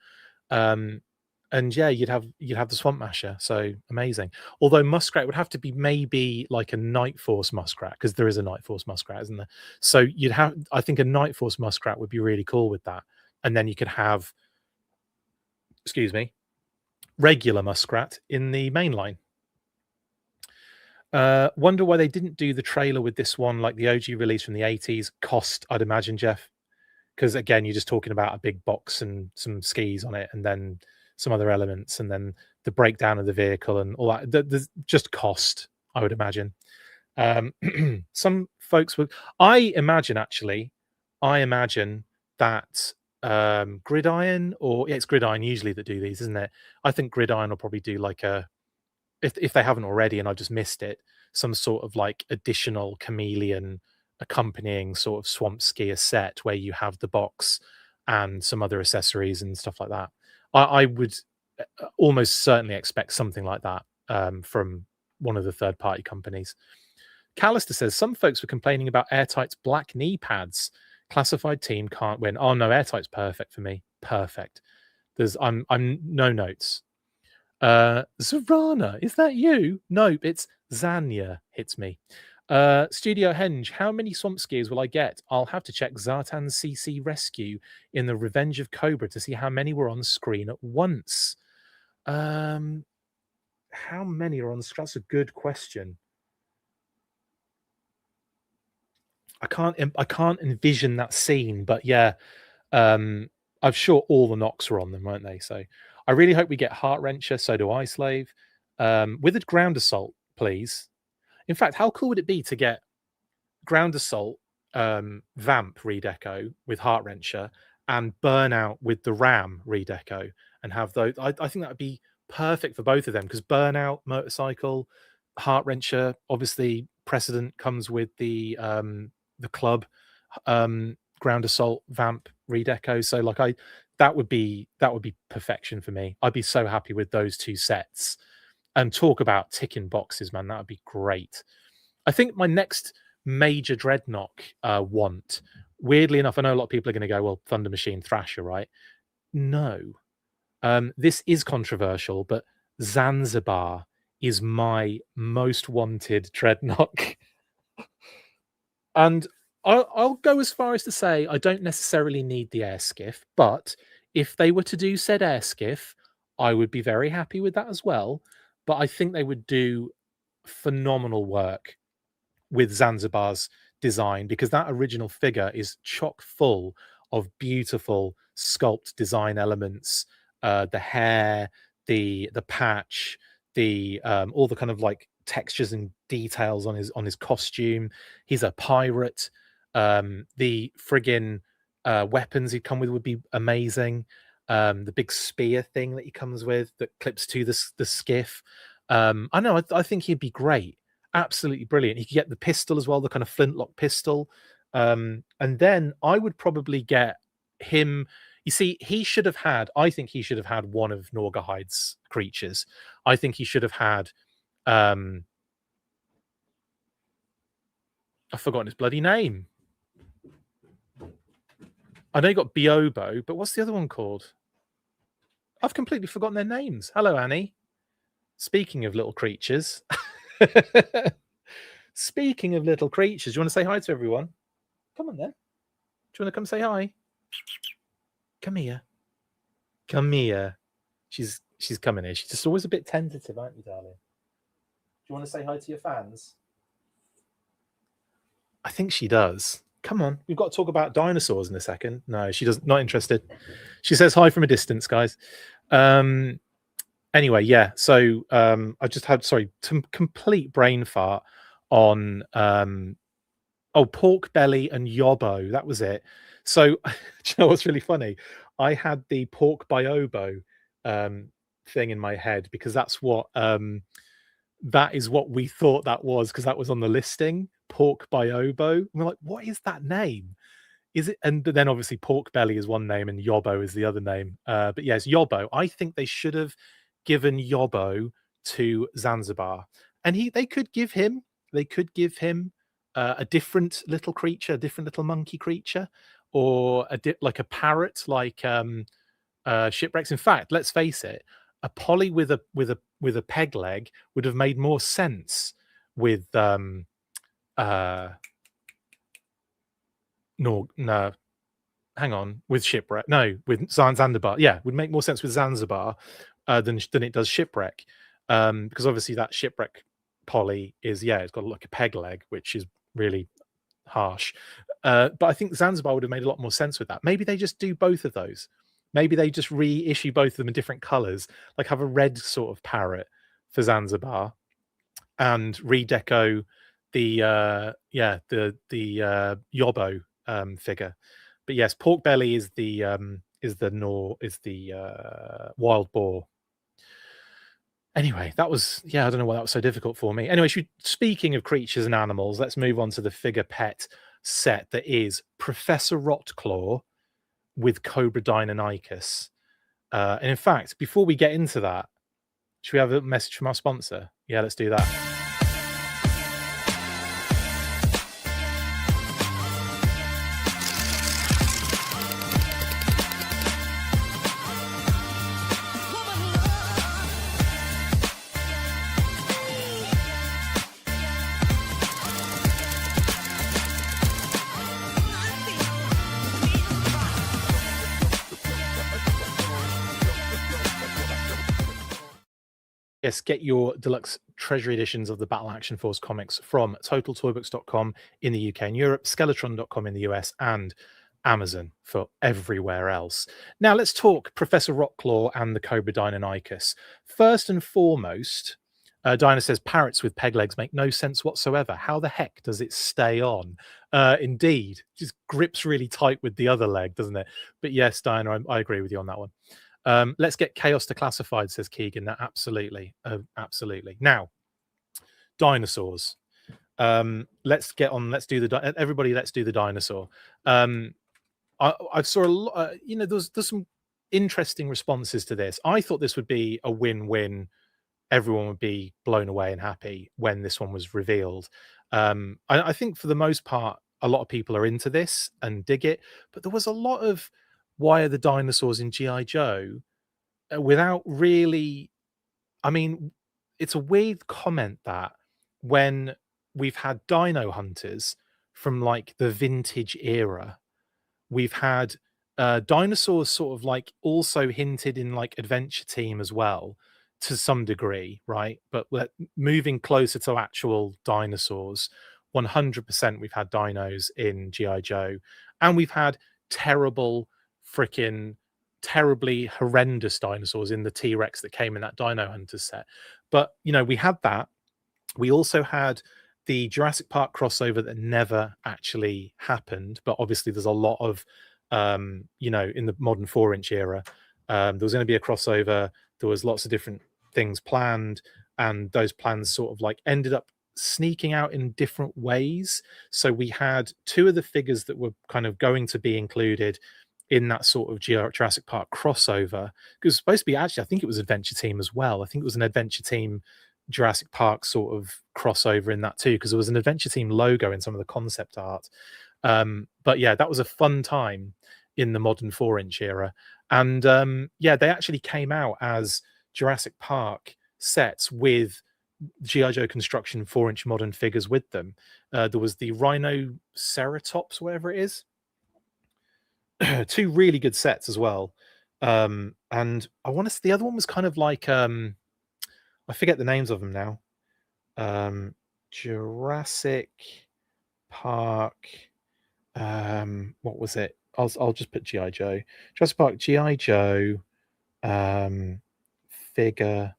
And yeah, you'd have the Swamp Masher, so amazing. Although Muskrat would have to be maybe like a Night Force Muskrat, because there is a Night Force Muskrat, isn't there? So you'd have, I think a Night Force Muskrat would be really cool with that. And then you could have, excuse me, regular Muskrat in the main line. Wonder why they didn't do the trailer with this one like the OG release from the 80s. Cost, I'd imagine, Jeff, because again, you're just talking about a big box and some skis on it, and then some other elements, and then the breakdown of the vehicle and all that. There's just cost, I would imagine. Some folks would, I imagine that Gridiron, or yeah, it's Gridiron usually that do these, isn't it? I think Gridiron will probably do like a, if they haven't already and I just missed it, some sort of like additional Chameleon accompanying sort of Swamp Skier set where you have the box and some other accessories and stuff like that. I would almost certainly expect something like that from one of the third-party companies. Callister says some folks were complaining about Airtight's black knee pads. Classified team can't win. Oh no, Airtight's perfect for me. Perfect. I'm no notes. Zorana, is that you? Nope, it's Zanya. Hits me. Studio Henge, how many Swamp Skiers will I get? I'll have to check Zartan's CC Rescue in the Revenge of Cobra to see how many were on screen at once. How many are on screen? That's a good question. I can't envision that scene, but yeah, I'm sure all the Nox were on them, weren't they? So I really hope we get Heartwrencher. So do I, Slave. With a ground assault, please. In fact, how cool would it be to get ground assault, Vamp redeco with Heartwrencher, and Burnout with the Ram redeco, and have those? I think that would be perfect for both of them, because Burnout motorcycle, Heartwrencher, obviously precedent comes with the club, ground assault Vamp redeco. So like that would be perfection for me. I'd be so happy with those two sets. And talk about ticking boxes, man. That would be great. I think my next major Dreadnought want, weirdly enough, I know a lot of people are going to go, well, Thunder Machine Thrasher, right? No. This is controversial, but Zanzibar is my most wanted Dreadnought. And I'll go as far as to say I don't necessarily need the air skiff, but if they were to do said air skiff, I would be very happy with that as well. But I think they would do phenomenal work with Zanzibar's design, because that original figure is chock full of beautiful sculpt design elements. The hair, the patch, the all the kind of like textures and details on his costume. He's a pirate. The friggin' weapons he'd come with would be amazing. The big spear thing that he comes with that clips to the skiff. I know. I think he'd be great. Absolutely brilliant. He could get the pistol as well, the kind of flintlock pistol. And then I would probably get him. You see, he should have had, I think he should have had one of Norgahide's creatures. I think he should have had, I've forgotten his bloody name. I know you got Biobo, but what's the other one called? I've completely forgotten their names. Hello, Annie. Speaking of little creatures. Speaking of little creatures, do you want to say hi to everyone? Come on then. Do you want to come say hi? Come here. Come here. She's coming here. She's just always a bit tentative, aren't you, darling? Do you want to say hi to your fans? I think she does. Come on. We've got to talk about dinosaurs in a second. No, she doesn't. Not interested. She says hi from a distance, guys. Anyway, yeah. So I just had complete brain fart on pork belly and yobbo. That was it. So do you know what's really funny? I had the pork biobo thing in my head, because that's what that is what we thought that was, because that was on the listing, pork biobo. And we're like, what is that name? Is it? And then obviously pork belly is one name and yobbo is the other name. But yes, yobbo. I think they should have given yobbo to Zanzibar, and they could give him a different little creature, a different little monkey creature, or like a parrot, like shipwrecks. In fact, let's face it, a polly with a peg leg would have made more sense with with shipwreck. No, with Zanzibar. Yeah, would make more sense with Zanzibar than it does shipwreck, because obviously that shipwreck polly is, it's got like a peg leg, which is really harsh. But I think Zanzibar would have made a lot more sense with that. Maybe they just do both of those. Maybe they just reissue both of them in different colors, like have a red sort of parrot for Zanzibar, and redeco the yobbo figure. But yes, pork belly is the wild boar. Anyway, that was, I don't know why that was so difficult for me. Anyway, speaking of creatures and animals, let's move on to the figure pet set that is Professor Rottclaw with Cobra Deinonychus. And in fact, before we get into that, should we have a message from our sponsor? Yeah, let's do that. Yes, get your deluxe Treasury editions of the Battle Action Force comics from TotalToyBooks.com in the UK and Europe, Skeletron.com in the US, and Amazon for everywhere else. Now, let's talk Professor Rockclaw and the Cobra Deinonychus. First and foremost, Dinah says parrots with peg legs make no sense whatsoever. How the heck does it stay on? Indeed, just grips really tight with the other leg, doesn't it? But yes, Dinah, I agree with you on that one. Let's get chaos to classified, says Keegan. Absolutely. Absolutely. Now, dinosaurs. Let's do the dinosaur. I saw a lot, there's some interesting responses to this. I thought this would be a win-win. Everyone would be blown away and happy when this one was revealed. I think for the most part, a lot of people are into this and dig it, but there was a lot of why are the dinosaurs in G.I. Joe without really, it's a weird comment that when we've had dino hunters from like the vintage era, we've had dinosaurs sort of like also hinted in like Adventure Team as well to some degree, right? But we're moving closer to actual dinosaurs. 100% we've had dinos in GI Joe, and we've had terrible freaking terribly horrendous dinosaurs in the T-Rex that came in that Dino Hunters set. But you know, we had that. We also had the Jurassic Park crossover that never actually happened, but obviously there's a lot of you know, in the modern 4-inch era, there was going to be a crossover. There was lots of different things planned, and those plans sort of like ended up sneaking out in different ways. So we had two of the figures that were kind of going to be included in that sort of Jurassic Park crossover. It was supposed to be, actually, I think it was Adventure Team as well. I think it was an Adventure Team Jurassic Park sort of crossover in that too, because there was an Adventure Team logo in some of the concept art. But yeah, that was a fun time in the modern 4-inch era. And yeah, they actually came out as Jurassic Park sets with GI Joe construction 4-inch modern figures with them. There was the Rhinoceratops, whatever it is. Two really good sets as well. And I want to say the other one was kind of like I forget the names of them now. Jurassic Park. What was it? I'll just put GI Joe. Jurassic Park GI Joe figure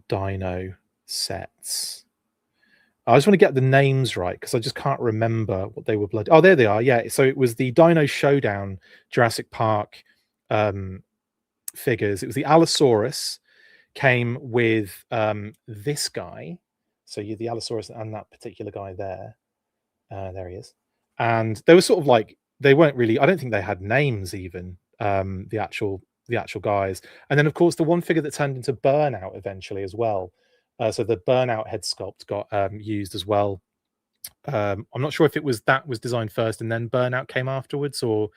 dino sets. I just want to get the names right because I just can't remember what they were bloody. Oh, there they are. Yeah. So it was the Dino Showdown Jurassic Park figures. It was the Allosaurus came with this guy. So you the Allosaurus and that particular guy there. There he is. And they were sort of like, they weren't really, I don't think they had names even, the actual guys. And then of course the one figure that turned into Burnout eventually as well. So the Burnout head sculpt got used as well. I'm not sure if it was that was designed first and then Burnout came afterwards, or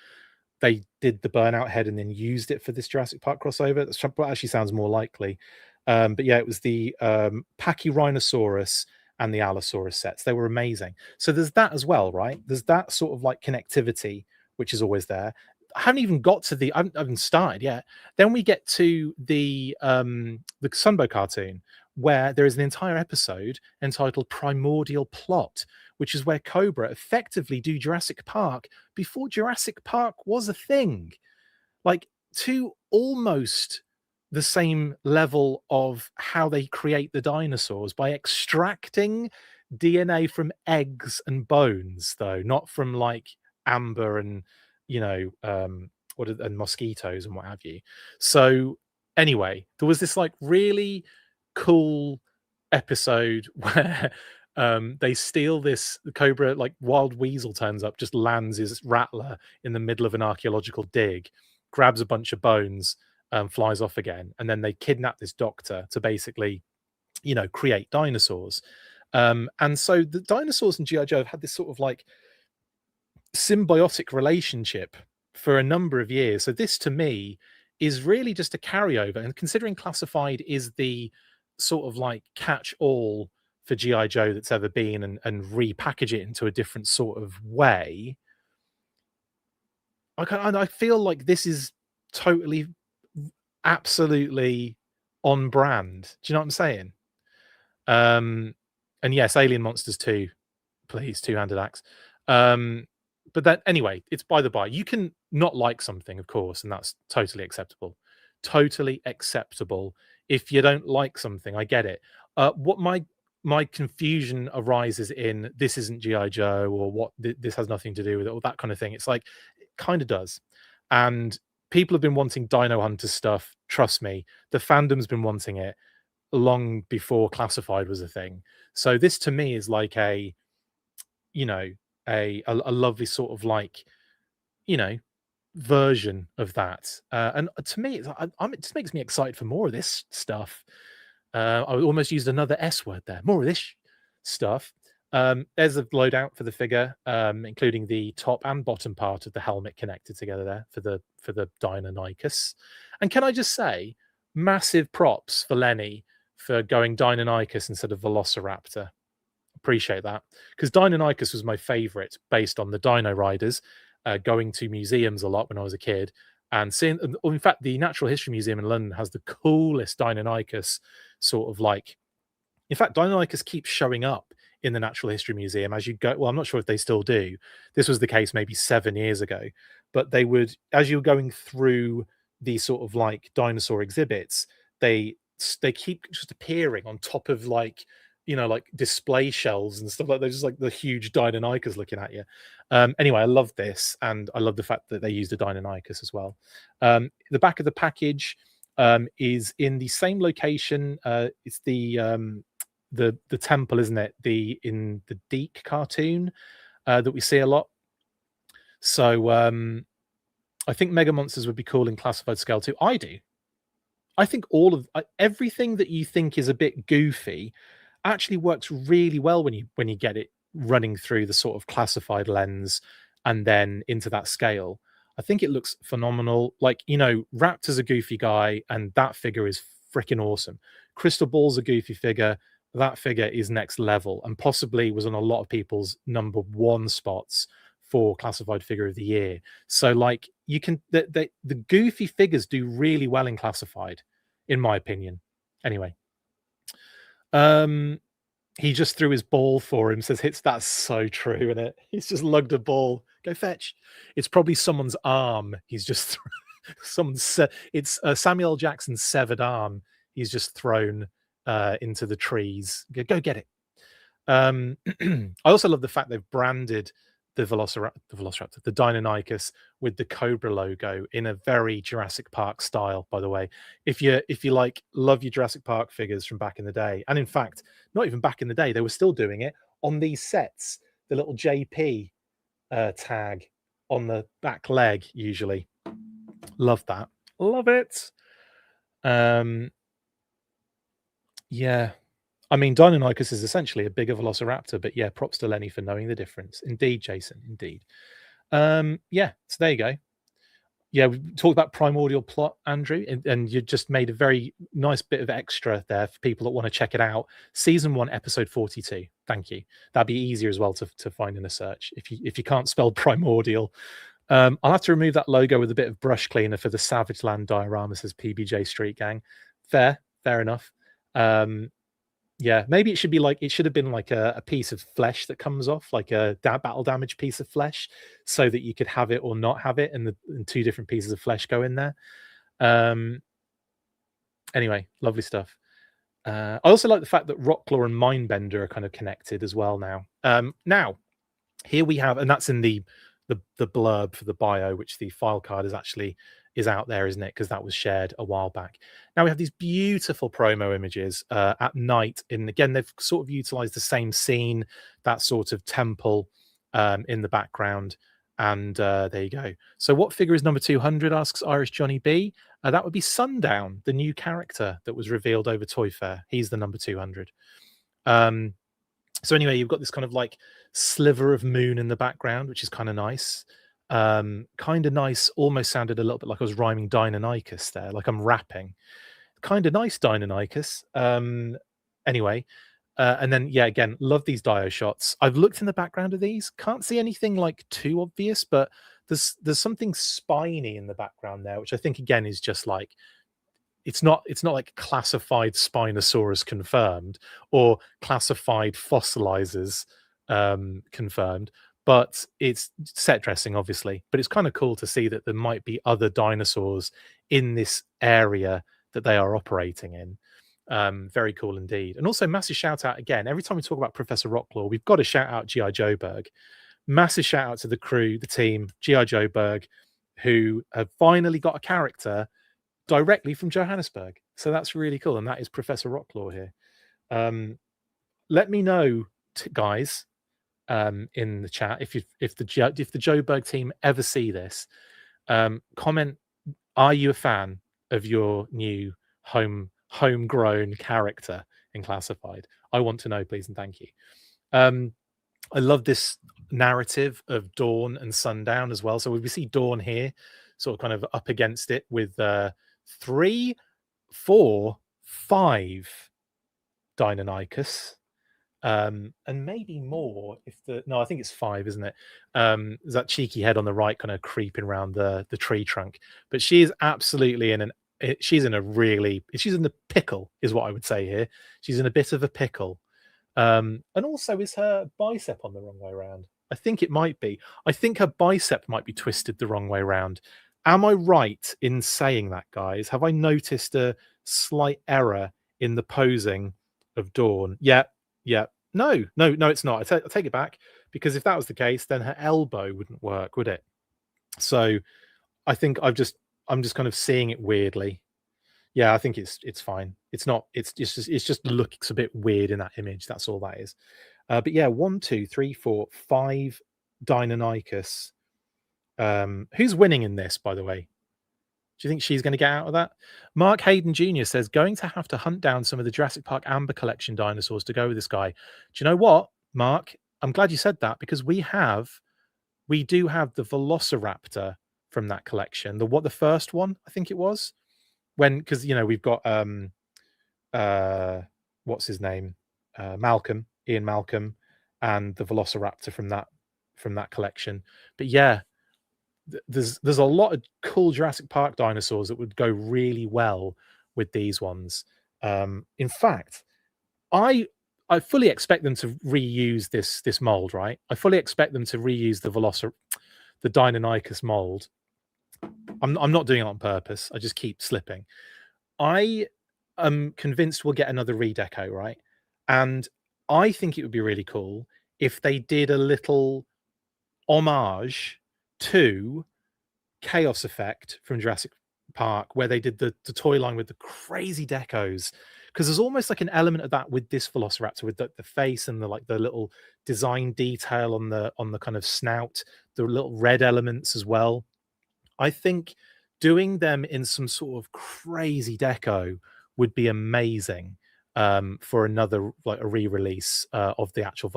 they did the Burnout head and then used it for this Jurassic Park crossover. That actually sounds more likely. But yeah, it was the Pachyrhinosaurus and the Allosaurus sets. They were amazing. So there's that as well, right? There's that sort of like connectivity, which is always there. I haven't even got to the, I haven't started yet. Then we get to the Sunbow cartoon, where there is an entire episode entitled Primordial Plot, which is where Cobra effectively do Jurassic Park before Jurassic Park was a thing. Like, to almost the same level of how they create the dinosaurs by extracting DNA from eggs and bones, though, not from like amber and, you know, and mosquitoes and what have you. So anyway, there was this like really cool episode where they steal this Cobra, like Wild Weasel turns up, just lands his Rattler in the middle of an archaeological dig, grabs a bunch of bones, flies off again, and then they kidnap this doctor to basically, you know, create dinosaurs. And so the dinosaurs and GI Joe have had this sort of like symbiotic relationship for a number of years. So this to me is really just a carryover, and considering Classified is the sort of like catch all for GI Joe that's ever been, and repackage it into a different sort of way, I feel like this is totally absolutely on brand. Do you know what I'm saying? And yes, Alien Monsters 2, please, two-handed axe. But that anyway, it's by the by. You can not like something, of course, and that's totally acceptable. Totally acceptable. If you don't like something, I get it. What my confusion arises in, this isn't GI Joe, or what this has nothing to do with it, or that kind of thing. It's like, it kind of does. And people have been wanting Dino Hunter stuff. Trust me, the fandom's been wanting it long before Classified was a thing. So this to me is like a, you know, a lovely sort of like, you know, version of that. And to me, it just makes me excited for more of this stuff. I almost used another S word there. More of this stuff. There's a loadout for the figure, including the top and bottom part of the helmet connected together there for the Deinonychus. And can I just say, massive props for Lenny for going Deinonychus instead of Velociraptor. Appreciate that, because Deinonychus was my favorite based on the Dino Riders, going to museums a lot when I was a kid, and seeing. In fact, the Natural History Museum in London has the coolest Deinonychus sort of like. In fact, Deinonychus keeps showing up in the Natural History Museum as you go. Well, I'm not sure if they still do. This was the case maybe 7 years ago, but they would, as you're going through these sort of like dinosaur exhibits, they keep just appearing on top of like like display shelves and stuff like that. Just like the huge Deinonychus looking at you. Anyway, I love this, and I love the fact that they used a Deinonychus as well. The back of the package is in the same location. It's the temple, isn't it? In the Deke cartoon that we see a lot. So I think Mega Monsters would be cool in classified scale too. I do. I think everything that you think is a bit goofy actually works really well when you get it running through the sort of classified lens and then into that scale. I think it looks phenomenal. Like, Raptor's a goofy guy, and that figure is freaking awesome. Crystal Ball's a goofy figure. That figure is next level, and possibly was on a lot of people's number one spots for classified figure of the year. So like the goofy figures do really well in classified, in my opinion. Anyway, he just threw his ball for him, says hits. That's so true, isn't it? He's just lugged a ball. Go fetch. It's probably someone's arm. He's just it's Samuel Jackson's severed arm. He's just thrown into the trees. Go get it. I also love the fact they've branded the Velociraptor, the Deinonychus, with the Cobra logo in a very Jurassic Park style. By the way, if you like love your Jurassic Park figures from back in the day, and in fact, not even back in the day, they were still doing it on these sets. The little JP tag on the back leg, usually. Love that. Love it. Yeah. I mean, Deinonychus is essentially a bigger Velociraptor, but yeah, props to Lenny for knowing the difference. Indeed, Jason, indeed. Yeah, so there you go. Yeah, we talked about primordial plot, Andrew, and you just made a very nice bit of extra there for people that want to check it out. Season 1, episode 42. Thank you. That'd be easier as well to find in a search if you can't spell primordial. I'll have to remove that logo with a bit of brush cleaner for the Savage Land diorama, says PBJ Street Gang. Fair enough. Yeah, maybe it should have been like a piece of flesh that comes off, like a battle damage piece of flesh, so that you could have it or not have it, and two different pieces of flesh go in there. Anyway, lovely stuff. I also like the fact that Rottclaw and Mindbender are kind of connected as well now. Now, here we have, and that's in the blurb for the bio, which the file card is out there, isn't it? Because that was shared a while back. Now we have these beautiful promo images at night, and again they've sort of utilized the same scene, that sort of temple in the background, and there you go. So what figure is number 200, asks Irish Johnny B. That would be Sundown, the new character that was revealed over Toy Fair. He's the number 200. So anyway, you've got this kind of like sliver of moon in the background, which is kind of nice. Kind of nice, almost sounded a little bit like I was rhyming Deinonychus there, like I'm rapping. Kind of nice Deinonychus. Anyway, and then yeah, again, love these dio shots. I've looked in the background of these, can't see anything like too obvious, but there's something spiny in the background there, which I think again is just like it's not like classified Spinosaurus confirmed or classified fossilizers confirmed, but it's set dressing, obviously. But it's kind of cool to see that there might be other dinosaurs in this area that they are operating in. Very cool indeed. And also massive shout out again, every time we talk about Professor Rottclaw, we've got to shout out G.I. Joe Berg. Massive shout out to the crew, the team, G.I. Joe Berg, who have finally got a character directly from Johannesburg. So that's really cool. And that is Professor Rottclaw here. Let me know, guys, in the chat if the Joe Berg team ever see this. Comment, are you a fan of your new homegrown character in Classified? I want to know, please, and thank you. I love this narrative of dawn and sundown as well. So we see dawn here, sort of kind of up against it with 3, 4, 5 Deinonychus. and maybe more if I think it's 5, isn't it? There's that cheeky head on the right kind of creeping around the tree trunk, but she is absolutely she's in the pickle, is what I would say here. She's in a bit of a pickle. And also, is her bicep on the wrong way around? I think it might be. I think her bicep might be twisted the wrong way around. Am I right in saying that, guys? Have I noticed a slight error in the posing of Dawn? Yeah. No, it's not. I take it back, because if that was the case, then her elbow wouldn't work, would it? So I think I'm just kind of seeing it weirdly. Yeah, I think it's fine. It's not. It's just looks a bit weird in that image. That's all that is. But yeah, 1, 2, 3, 4, 5 Deinonychus. Who's winning in this, by the way? Do you think she's going to get out of that? Mark Hayden Jr. says, going to have to hunt down some of the Jurassic Park Amber Collection dinosaurs to go with this guy. Do you know what, Mark? I'm glad you said that, because we do have the Velociraptor from that collection. The first one, I think it was. Because we've got what's his name? Ian Malcolm, and the Velociraptor from that collection. But yeah, there's a lot of cool Jurassic Park dinosaurs that would go really well with these ones. In fact, I fully expect them to reuse this mold, right? I fully expect them to reuse the Deinonychus mold. I'm not doing it on purpose. I just keep slipping. I am convinced we'll get another redeco, right? And I think it would be really cool if they did a little homage to Chaos Effect from Jurassic Park, where they did the toy line with the crazy decos, because there's almost like an element of that with this Velociraptor, with the face and the little design detail on the kind of snout, the little red elements as well. I think doing them in some sort of crazy deco would be amazing, for another, like, a re-release of the actual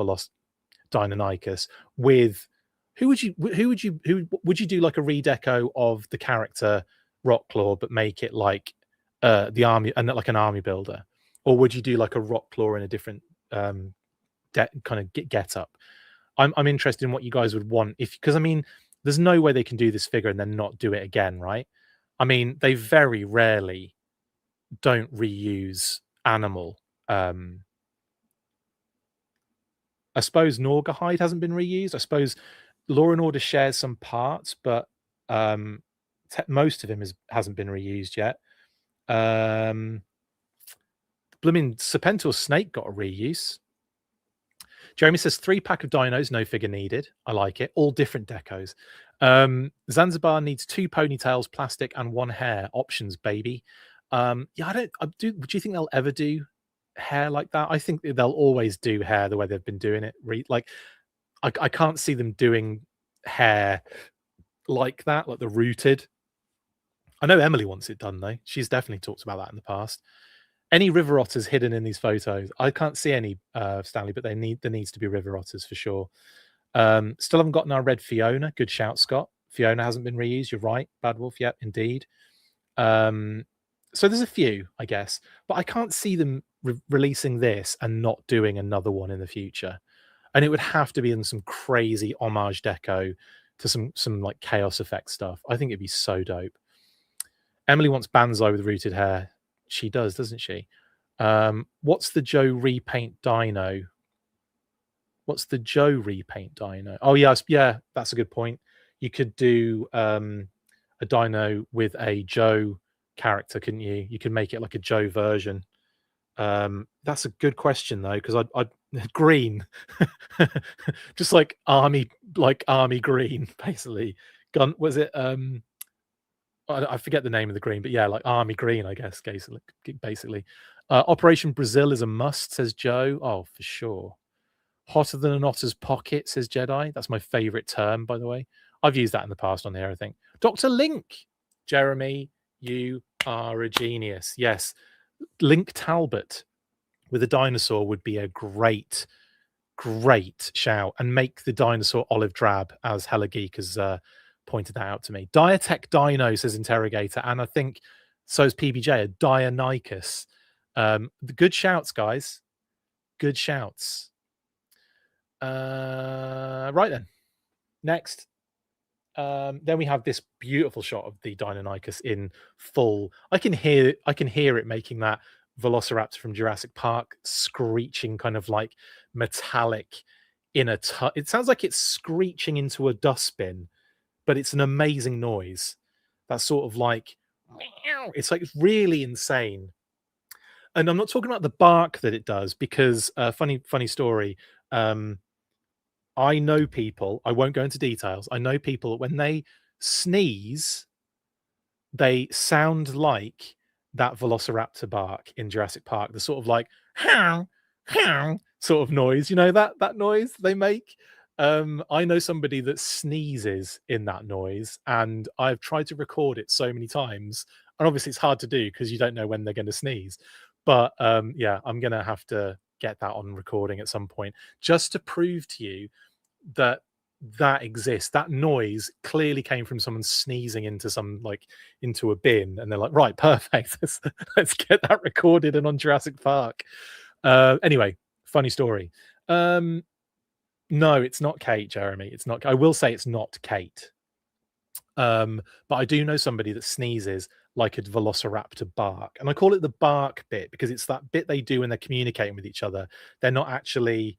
Deinonychus. With who would you do like a redeco of the character Rottclaw, but make it like the army, and like an army builder? Or would you do like a Rottclaw in a different kind of get up? I'm interested in what you guys would want, because I mean, there's no way they can do this figure and then not do it again, right? I mean, they very rarely don't reuse animal. I suppose Norgahide hasn't been reused. I suppose Law and Order shares some parts, but most of him hasn't been reused yet. Blooming Serpentor Snake got a reuse. Jeremy says 3-pack of dinos, no figure needed. I like it. All different decos. Zanzibar needs 2 ponytails, plastic, and 1 hair. Options, baby. Yeah, do you think they'll ever do hair like that? I think they'll always do hair the way they've been doing it. Like, I can't see them doing hair like that, like the rooted. I know Emily wants it done, though. She's definitely talked about that in the past. Any river otters hidden in these photos? I can't see any, Stanley, but there needs to be river otters for sure. Still haven't gotten our red Fiona. Good shout, Scott. Fiona hasn't been reused. You're right, Bad Wolf. Yep, indeed. So there's a few, I guess, but I can't see them releasing this and not doing another one in the future. And it would have to be in some crazy homage deco to some like Chaos Effect stuff. I think it'd be so dope. Emily wants Banzo with rooted hair. She does, doesn't she? What's the Joe repaint dino? What's the Joe repaint dino? Oh, yeah, that's a good point. You could do a dino with a Joe character, couldn't you? You could make it like a Joe version. That's a good question, though, because I'd green, just like army green, basically. Gun, was it? I forget the name of the green, but yeah, like army green, I guess. Basically, Operation Brazil is a must, says Joe. Oh, for sure. Hotter than an otter's pocket, says Jedi. That's my favorite term, by the way. I've used that in the past on here, I think. Dr. Link, Jeremy, you are a genius. Yes, Link Talbot with a dinosaur would be a great shout, and make the dinosaur olive drab, as Hella Geek has pointed that out to me. Diatech Dino, says Interrogator, and I think so is PBJ, a Deinonychus. The good shouts, guys. Good shouts. Right then. Next. Then we have this beautiful shot of the Deinonychus in full. I can hear it making that Velociraptor from Jurassic Park screeching, kind of like metallic in a. It sounds like it's screeching into a dustbin, but it's an amazing noise. That's sort of like, it's like really insane. And I'm not talking about the bark that it does, because funny story. I know people, I won't go into details. I know people that when they sneeze, they sound like that Velociraptor bark in Jurassic Park. The sort of like "Howl, howl" sort of noise. You know that noise they make. I know somebody that sneezes in that noise, and I've tried to record it so many times. And obviously, it's hard to do because you don't know when they're going to sneeze. But yeah, I'm going to have to get that on recording at some point, just to prove to you that that exists. That noise clearly came from someone sneezing into into a bin, and they're like, right, perfect. Let's get that recorded and on Jurassic Park. Anyway, funny story. No, it's not Kate, Jeremy. It's not. I will say it's not Kate. But I do know somebody that sneezes like a Velociraptor bark, and I call it the bark bit because it's that bit they do when they're communicating with each other. They're not actually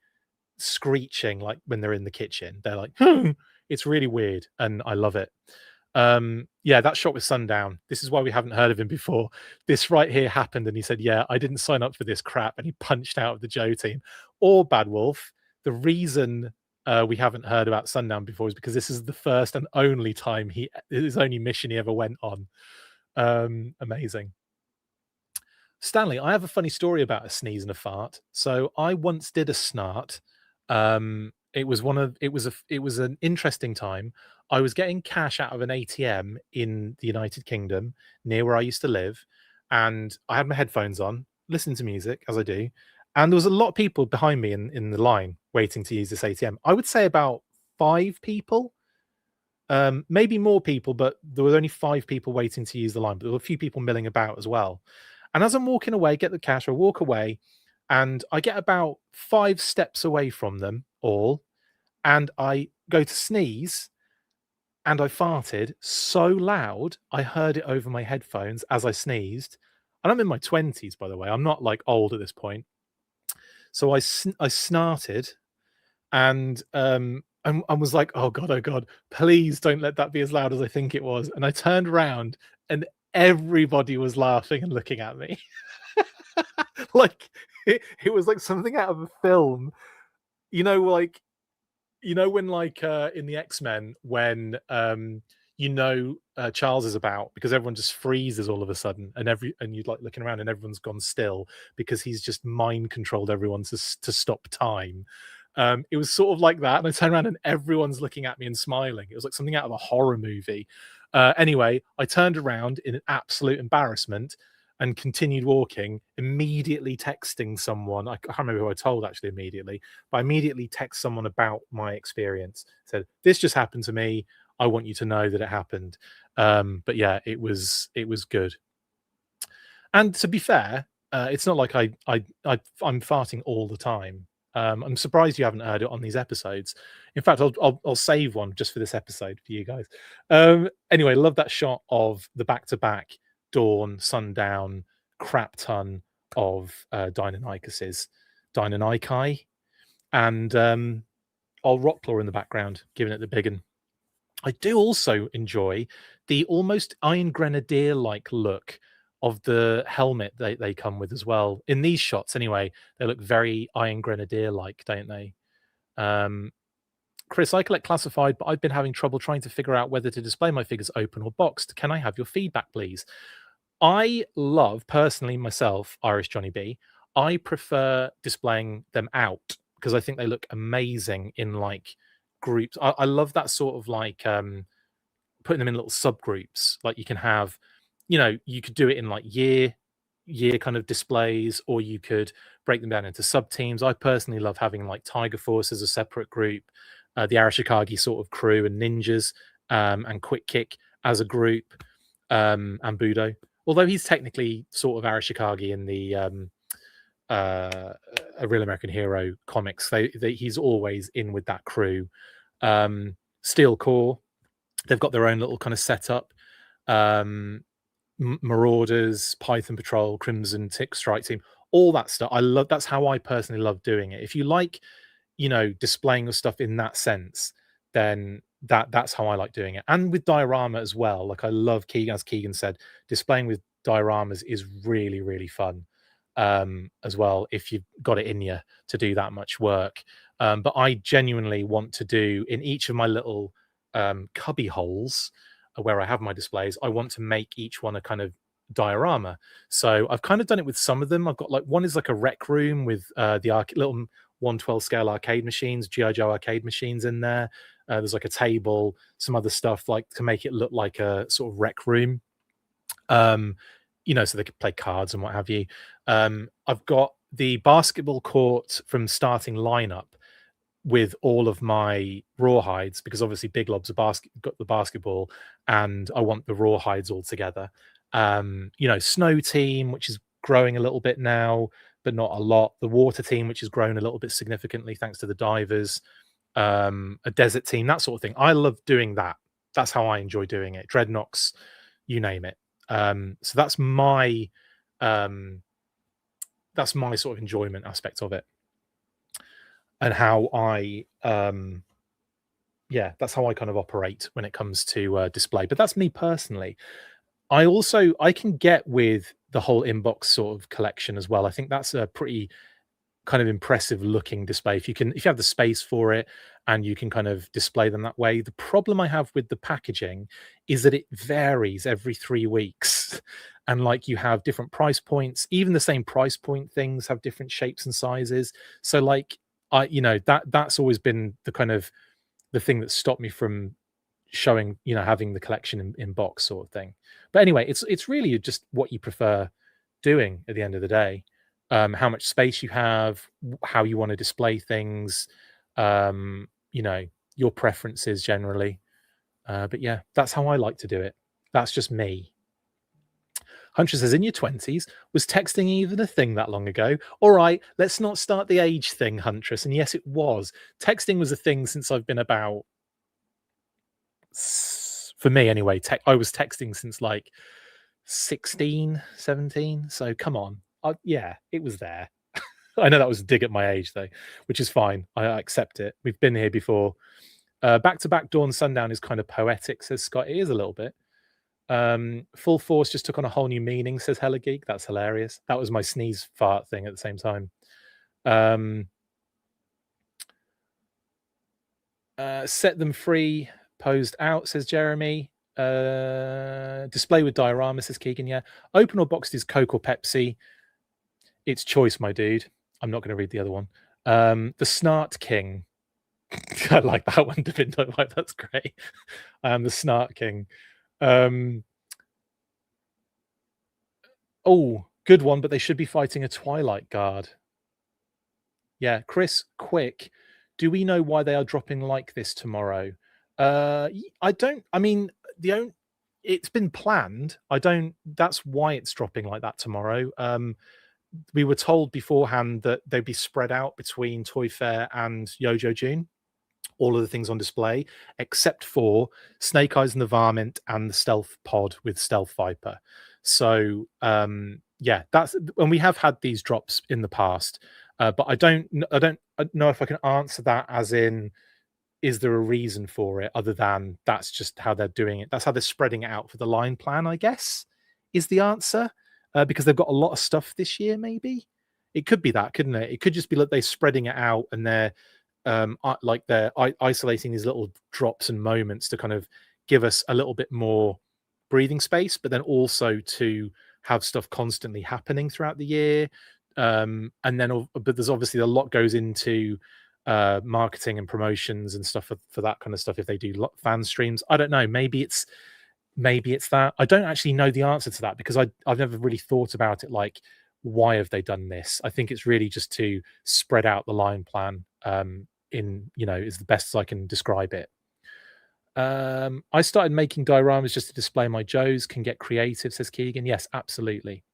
screeching like when they're in the kitchen. They're like, hmm. It's really weird, and I love it. Yeah, that shot with Sundown. This is why we haven't heard of him before. This right here happened, and he said, "Yeah, I didn't sign up for this crap," and he punched out of the Joe team. Or Bad Wolf. The reason we haven't heard about Sundown before is because this is the first and only time his only mission he ever went on. Amazing. Stanley, I have a funny story about a sneeze and a fart. So I once did a snart. It was an interesting time. I was getting cash out of an ATM in the United Kingdom near where I used to live, and I had my headphones on, listening to music as I do, and there was a lot of people behind me in the line waiting to use this ATM. I would say about 5 people, maybe more people, but there were only 5 people waiting to use the line. But there were a few people milling about as well. And as I'm walking away, get the cash, I walk away, and I get about 5 steps away from them all, and I go to sneeze, and I farted so loud I heard it over my headphones as I sneezed. And I'm in my 20s, by the way. I'm not like old at this point. So I snarted, and I was like, oh god, please don't let that be as loud as I think it was. And I turned around, and everybody was laughing and looking at me. Like it was like something out of a film. You know, like when in the X-Men when Charles is about, because everyone just freezes all of a sudden, and you're like looking around and everyone's gone still because he's just mind controlled everyone to stop time. It was sort of like that, and I turned around and everyone's looking at me and smiling. It was like something out of a horror movie. Anyway, I turned around in an absolute embarrassment and continued walking, immediately texting someone. I can't remember who I told actually immediately, but I immediately text someone about my experience. Said, "This just happened to me. I want you to know that it happened." But yeah, it was good. And to be fair, it's not like I'm farting all the time. I'm surprised you haven't heard it on these episodes. In fact, I'll save one just for this episode for you guys. Anyway, love that shot of the back-to-back dawn, sundown, crap ton of Deinonychuses, Deinonychi, and old Rottclaw in the background, giving it the big one. I do also enjoy the almost Iron Grenadier-like look of the helmet they come with as well. In these shots, anyway, they look very Iron Grenadier-like, don't they? Chris, I collect classified, but I've been having trouble trying to figure out whether to display my figures open or boxed. Can I have your feedback, please? I love, personally, myself, Irish Johnny B, I prefer displaying them out because I think they look amazing in like groups. I love that sort of like putting them in little subgroups. Like you can have, you could do it in like year kind of displays, or you could break them down into sub teams. I personally love having like Tiger Force as a separate group, the Arashikage sort of crew and ninjas, and Quick Kick as a group, and Budo. Although he's technically sort of Arashikage in the a Real American Hero comics. He's always in with that crew. Steel Core, they've got their own little kind of setup. Marauders, Python Patrol, Crimson Tick Strike Team, all that stuff. That's how I personally love doing it. If you like, displaying your stuff in that sense, then that's how I like doing it. And with diorama as well. Like I love Keegan, as Keegan said, displaying with dioramas is really, really fun as well, if you've got it in you to do that much work. But I genuinely want to do in each of my little cubby holes where I have my displays, I want to make each one a kind of diorama. So I've kind of done it with some of them. I've got like one is like a rec room with the little 1/12 scale arcade machines, G.I. Joe arcade machines in there. There's like a table, some other stuff like to make it look like a sort of rec room. So they could play cards and what have you. I've got the basketball court from starting lineup with all of my rawhides, because obviously Big Lob's got the basketball and I want the rawhides all together. Snow team, which is growing a little bit now, but not a lot. The water team, which has grown a little bit significantly thanks to the divers. A desert team, that sort of thing. I love doing that. That's how I enjoy doing it. Dreadnoks, you name it. So that's my sort of enjoyment aspect of it, and how I that's how I kind of operate when it comes to display. But that's me personally. I can get with the whole inbox sort of collection as well. I think that's a pretty kind of impressive looking display if you have the space for it and you can kind of display them that way. The problem I have with the packaging is that it varies every 3 weeks and like you have different price points. Even the same price point things have different shapes and sizes. So like that's always been the kind of the thing that stopped me from showing, having the collection in box sort of thing. But anyway, it's really just what you prefer doing at the end of the day. How much space you have, how you want to display things, your preferences generally. But yeah, that's how I like to do it. That's just me. Huntress says, in your 20s, was texting even a thing that long ago? All right, let's not start the age thing, Huntress. And yes, it was. Texting was a thing since I've been about, for me anyway, I was texting since like 16, 17. So come on. Yeah, it was there. I know that was a dig at my age though, which is fine. I accept it. We've been here before. Back to back dawn sundown is kind of poetic, says Scott. It is a little bit. Full force just took on a whole new meaning, says Hella Geek. That's hilarious. That was my sneeze fart thing at the same time. Set them free, posed out, says Jeremy. Display with diorama, says Keegan. Yeah. Open or boxed is Coke or Pepsi. It's choice, my dude. I'm not going to read the other one. The Snart King. I like that one, Davindo. Like, that's great. The Snart King. Oh, good one, but they should be fighting a Twilight Guard. Yeah, Chris, quick. Do we know why they are dropping like this tomorrow? I don't. I mean, it's been planned. That's why it's dropping like that tomorrow. We were told beforehand that they'd be spread out between Toy Fair and Yojo June, all of the things on display, except for Snake Eyes and the Varmint and the Stealth Pod with Stealth Viper. So, that's when we have had these drops in the past, but I don't know if I can answer that as in, is there a reason for it other than that's just how they're doing it? That's how they're spreading it out for the line plan, I guess, is the answer. Because they've got a lot of stuff this year, maybe. It could be that, couldn't it? It could just be like they're spreading it out and they're isolating these little drops and moments to kind of give us a little bit more breathing space, but then also to have stuff constantly happening throughout the year. But there's obviously a lot goes into marketing and promotions and stuff for that kind of stuff. If they do fan streams, I don't know. Maybe it's that. I don't actually know the answer to that because I've never really thought about it. Like, why have they done this? I think it's really just to spread out the line plan. Is the best as I can describe it. I started making dioramas just to display my Joes. Can get creative, says Keegan. Yes, absolutely.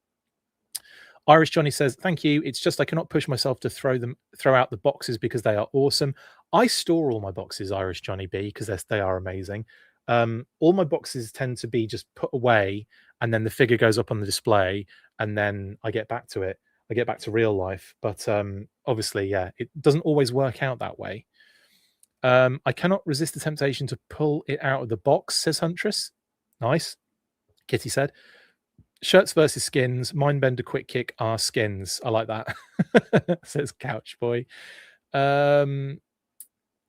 Irish Johnny says, thank you. It's just I cannot push myself to throw out the boxes because they are awesome. I store all my boxes, Irish Johnny B, because they are amazing. All my boxes tend to be just put away, and then the figure goes up on the display, and then I get back to it. I get back to real life. But obviously, yeah, it doesn't always work out that way. I cannot resist the temptation to pull it out of the box, says Huntress. Nice. Kitty said. Shirts versus skins. Mindbender quick kick are skins. I like that. Says Couch Boy.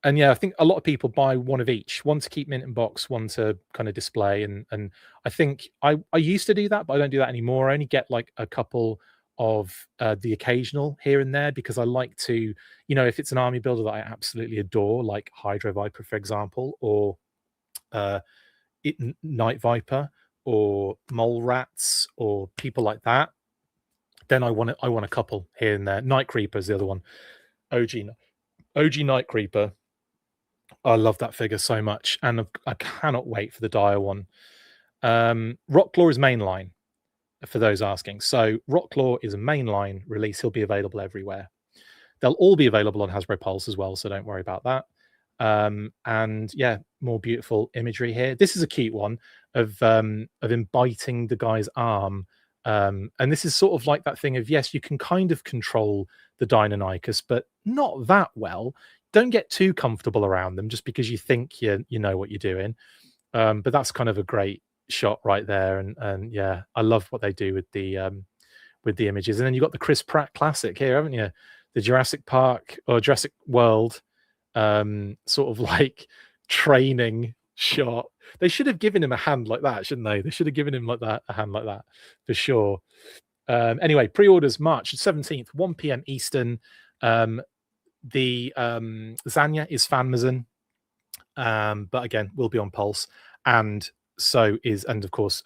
And yeah, I think a lot of people buy one of each, one to keep mint in box, one to kind of display. And I think I used to do that, but I don't do that anymore. I only get like a couple of the occasional here and there because I like to, if it's an army builder that I absolutely adore, like Hydro Viper, for example, or Night Viper, or Mole Rats, or people like that, then I want a couple here and there. Night Creeper is the other one. OG Night Creeper. I love that figure so much, and I cannot wait for the Dire one. Rottclaw is mainline, for those asking. So Rottclaw is a mainline release. He'll be available everywhere. They'll all be available on Hasbro Pulse as well, so don't worry about that. And yeah, more beautiful imagery here. This is a cute one of him biting the guy's arm. And this is sort of like that thing of, yes, you can kind of control the Deinonychus, but not that well. Don't get too comfortable around them just because you think you know what you're doing. But that's kind of a great shot right there. And yeah, I love what they do with the images. And then you've got the Chris Pratt classic here, haven't you? The Jurassic Park or Jurassic World sort of like training shot. They should have given him a hand like that, shouldn't they? They should have given him a hand like that for sure. Anyway, pre-orders March 17th, 1 p.m. Eastern. The Zanya is Fanmazon, but again, will be on Pulse, and of course,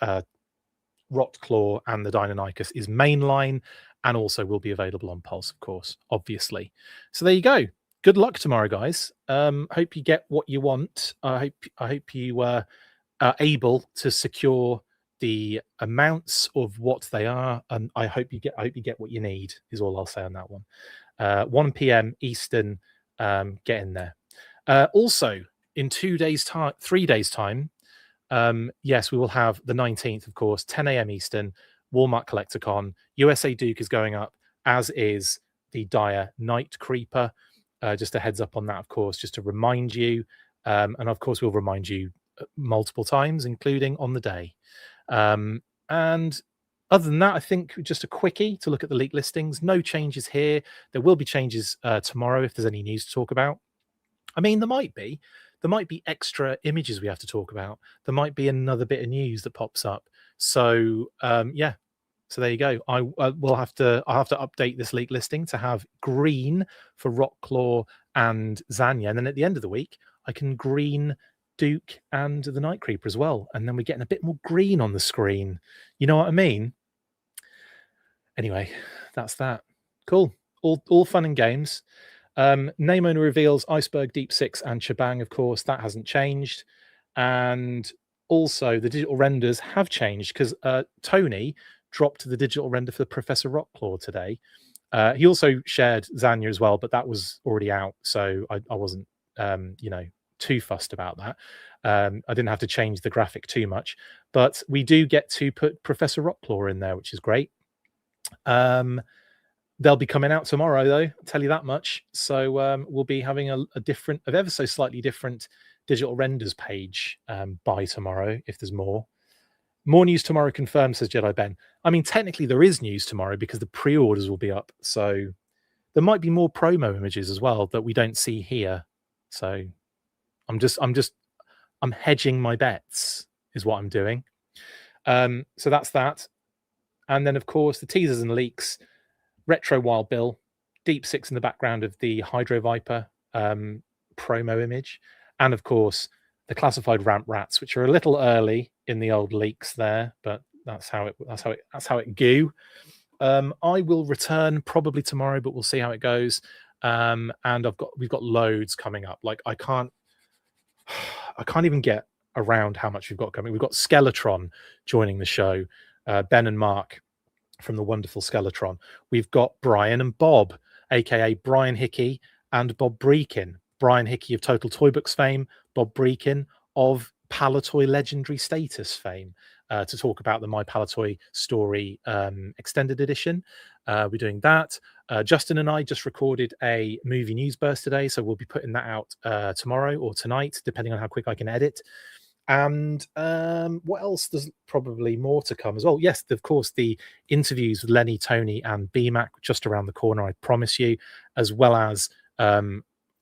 Rottclaw and the Deinonychus is mainline, and also will be available on Pulse, of course, obviously. So there you go. Good luck tomorrow, guys. Hope you get what you want. I hope you are able to secure the amounts of what they are, and I hope you get what you need. Is all I'll say on that one. 1 p.m. Eastern. Get in there. Also, in 3 days' time. Yes, we will have the 19th, of course, 10 a.m. Eastern. Walmart Collecticon. USA Duke is going up, as is the Dire Night Creeper. Just a heads up on that, of course, just to remind you. And of course, we'll remind you multiple times, including on the day. And other than that, I think just a quickie to look at the leak listings. No changes here. There will be changes tomorrow if there's any news to talk about. I mean, there might be extra images we have to talk about. There might be another bit of news that pops up. So yeah. So there you go. I'll have to update this leak listing to have green for Rockclaw and Zanya, and then at the end of the week I can green Duke and the Night Creeper as well, and then we're getting a bit more green on the screen. You know what I mean? Anyway, that's that. Cool. All fun and games. Name owner reveals Iceberg, Deep Six, and Shebang. Of course, that hasn't changed, and also the digital renders have changed because Tony dropped the digital render for Professor Rockclaw today. He also shared Zanya as well, but that was already out, so I wasn't, too fussed about that. I didn't have to change the graphic too much, but we do get to put Professor Rockclaw in there, which is great. They'll be coming out tomorrow, though. I'll tell you that much. So we'll be having a ever so slightly different digital renders page by tomorrow, if there's more. More news tomorrow confirmed, says Jedi Ben. I mean, technically there is news tomorrow because the pre-orders will be up. So there might be more promo images as well that we don't see here. So I'm hedging my bets is what I'm doing. So that's that. And then, of course, the teasers and leaks, Retro Wild Bill, Deep Six in the background of the Hydro Viper promo image. And, of course, the classified ramp rats, which are a little early in the old leaks there, but that's how it go. I will return probably tomorrow, but we'll see how it goes. And we've got loads coming up. Like I can't even get around how much we've got coming. We've got Skeletron joining the show. Ben and Mark from the wonderful Skeletron. We've got Brian and Bob, aka Brian Hickey and Bob Breakin. Brian Hickey of Total Toy Books fame, Bob Breakin of Palatoy Legendary Status fame, to talk about the My Palatoy Story extended edition. We're doing that. Justin and I just recorded a movie news burst today, so we'll be putting that out tomorrow or tonight, depending on how quick I can edit. And what else? There's probably more to come as well. Yes, of course, the interviews with Lenny, Tony, and BMAC just around the corner, I promise you, as well as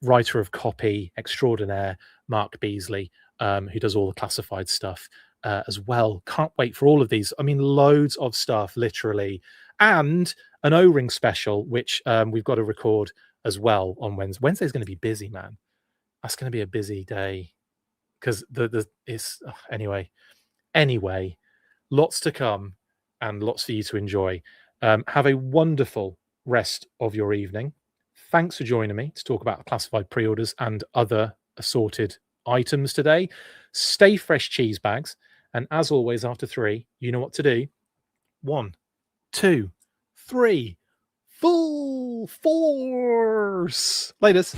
writer of copy extraordinaire Mark Beasley, who does all the classified stuff as well. Can't wait for all of these. I mean, loads of stuff, literally. And an O-Ring special, which we've got to record as well on Wednesday. Wednesday's going to be busy, man. That's going to be a busy day. Because anyway, lots to come and lots for you to enjoy. Have a wonderful rest of your evening. Thanks for joining me to talk about classified pre-orders and other assorted items today. Stay fresh, cheese bags. And as always, after 3, you know what to do. 1, 2, 3. Full force. Laters.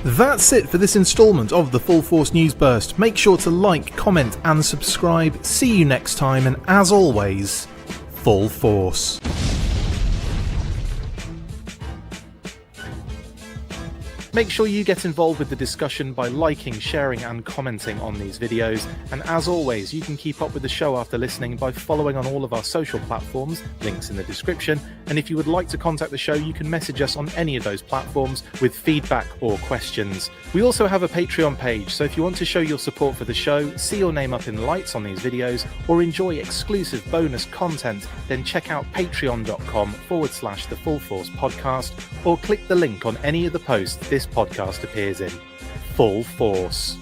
That's it for this installment of the Full Force News Burst. Make sure to like, comment, and subscribe. See you next time, and as always, full force. Make sure you get involved with the discussion by liking, sharing, and commenting on these videos. And as always, you can keep up with the show after listening by following on all of our social platforms, links in the description. And if you would like to contact the show, you can message us on any of those platforms with feedback or questions. We also have a Patreon page, so if you want to show your support for the show, see your name up in lights on these videos, or enjoy exclusive bonus content, then check out patreon.com/The Full Force Podcast, or click the link on any of the posts this podcast appears in. Full force.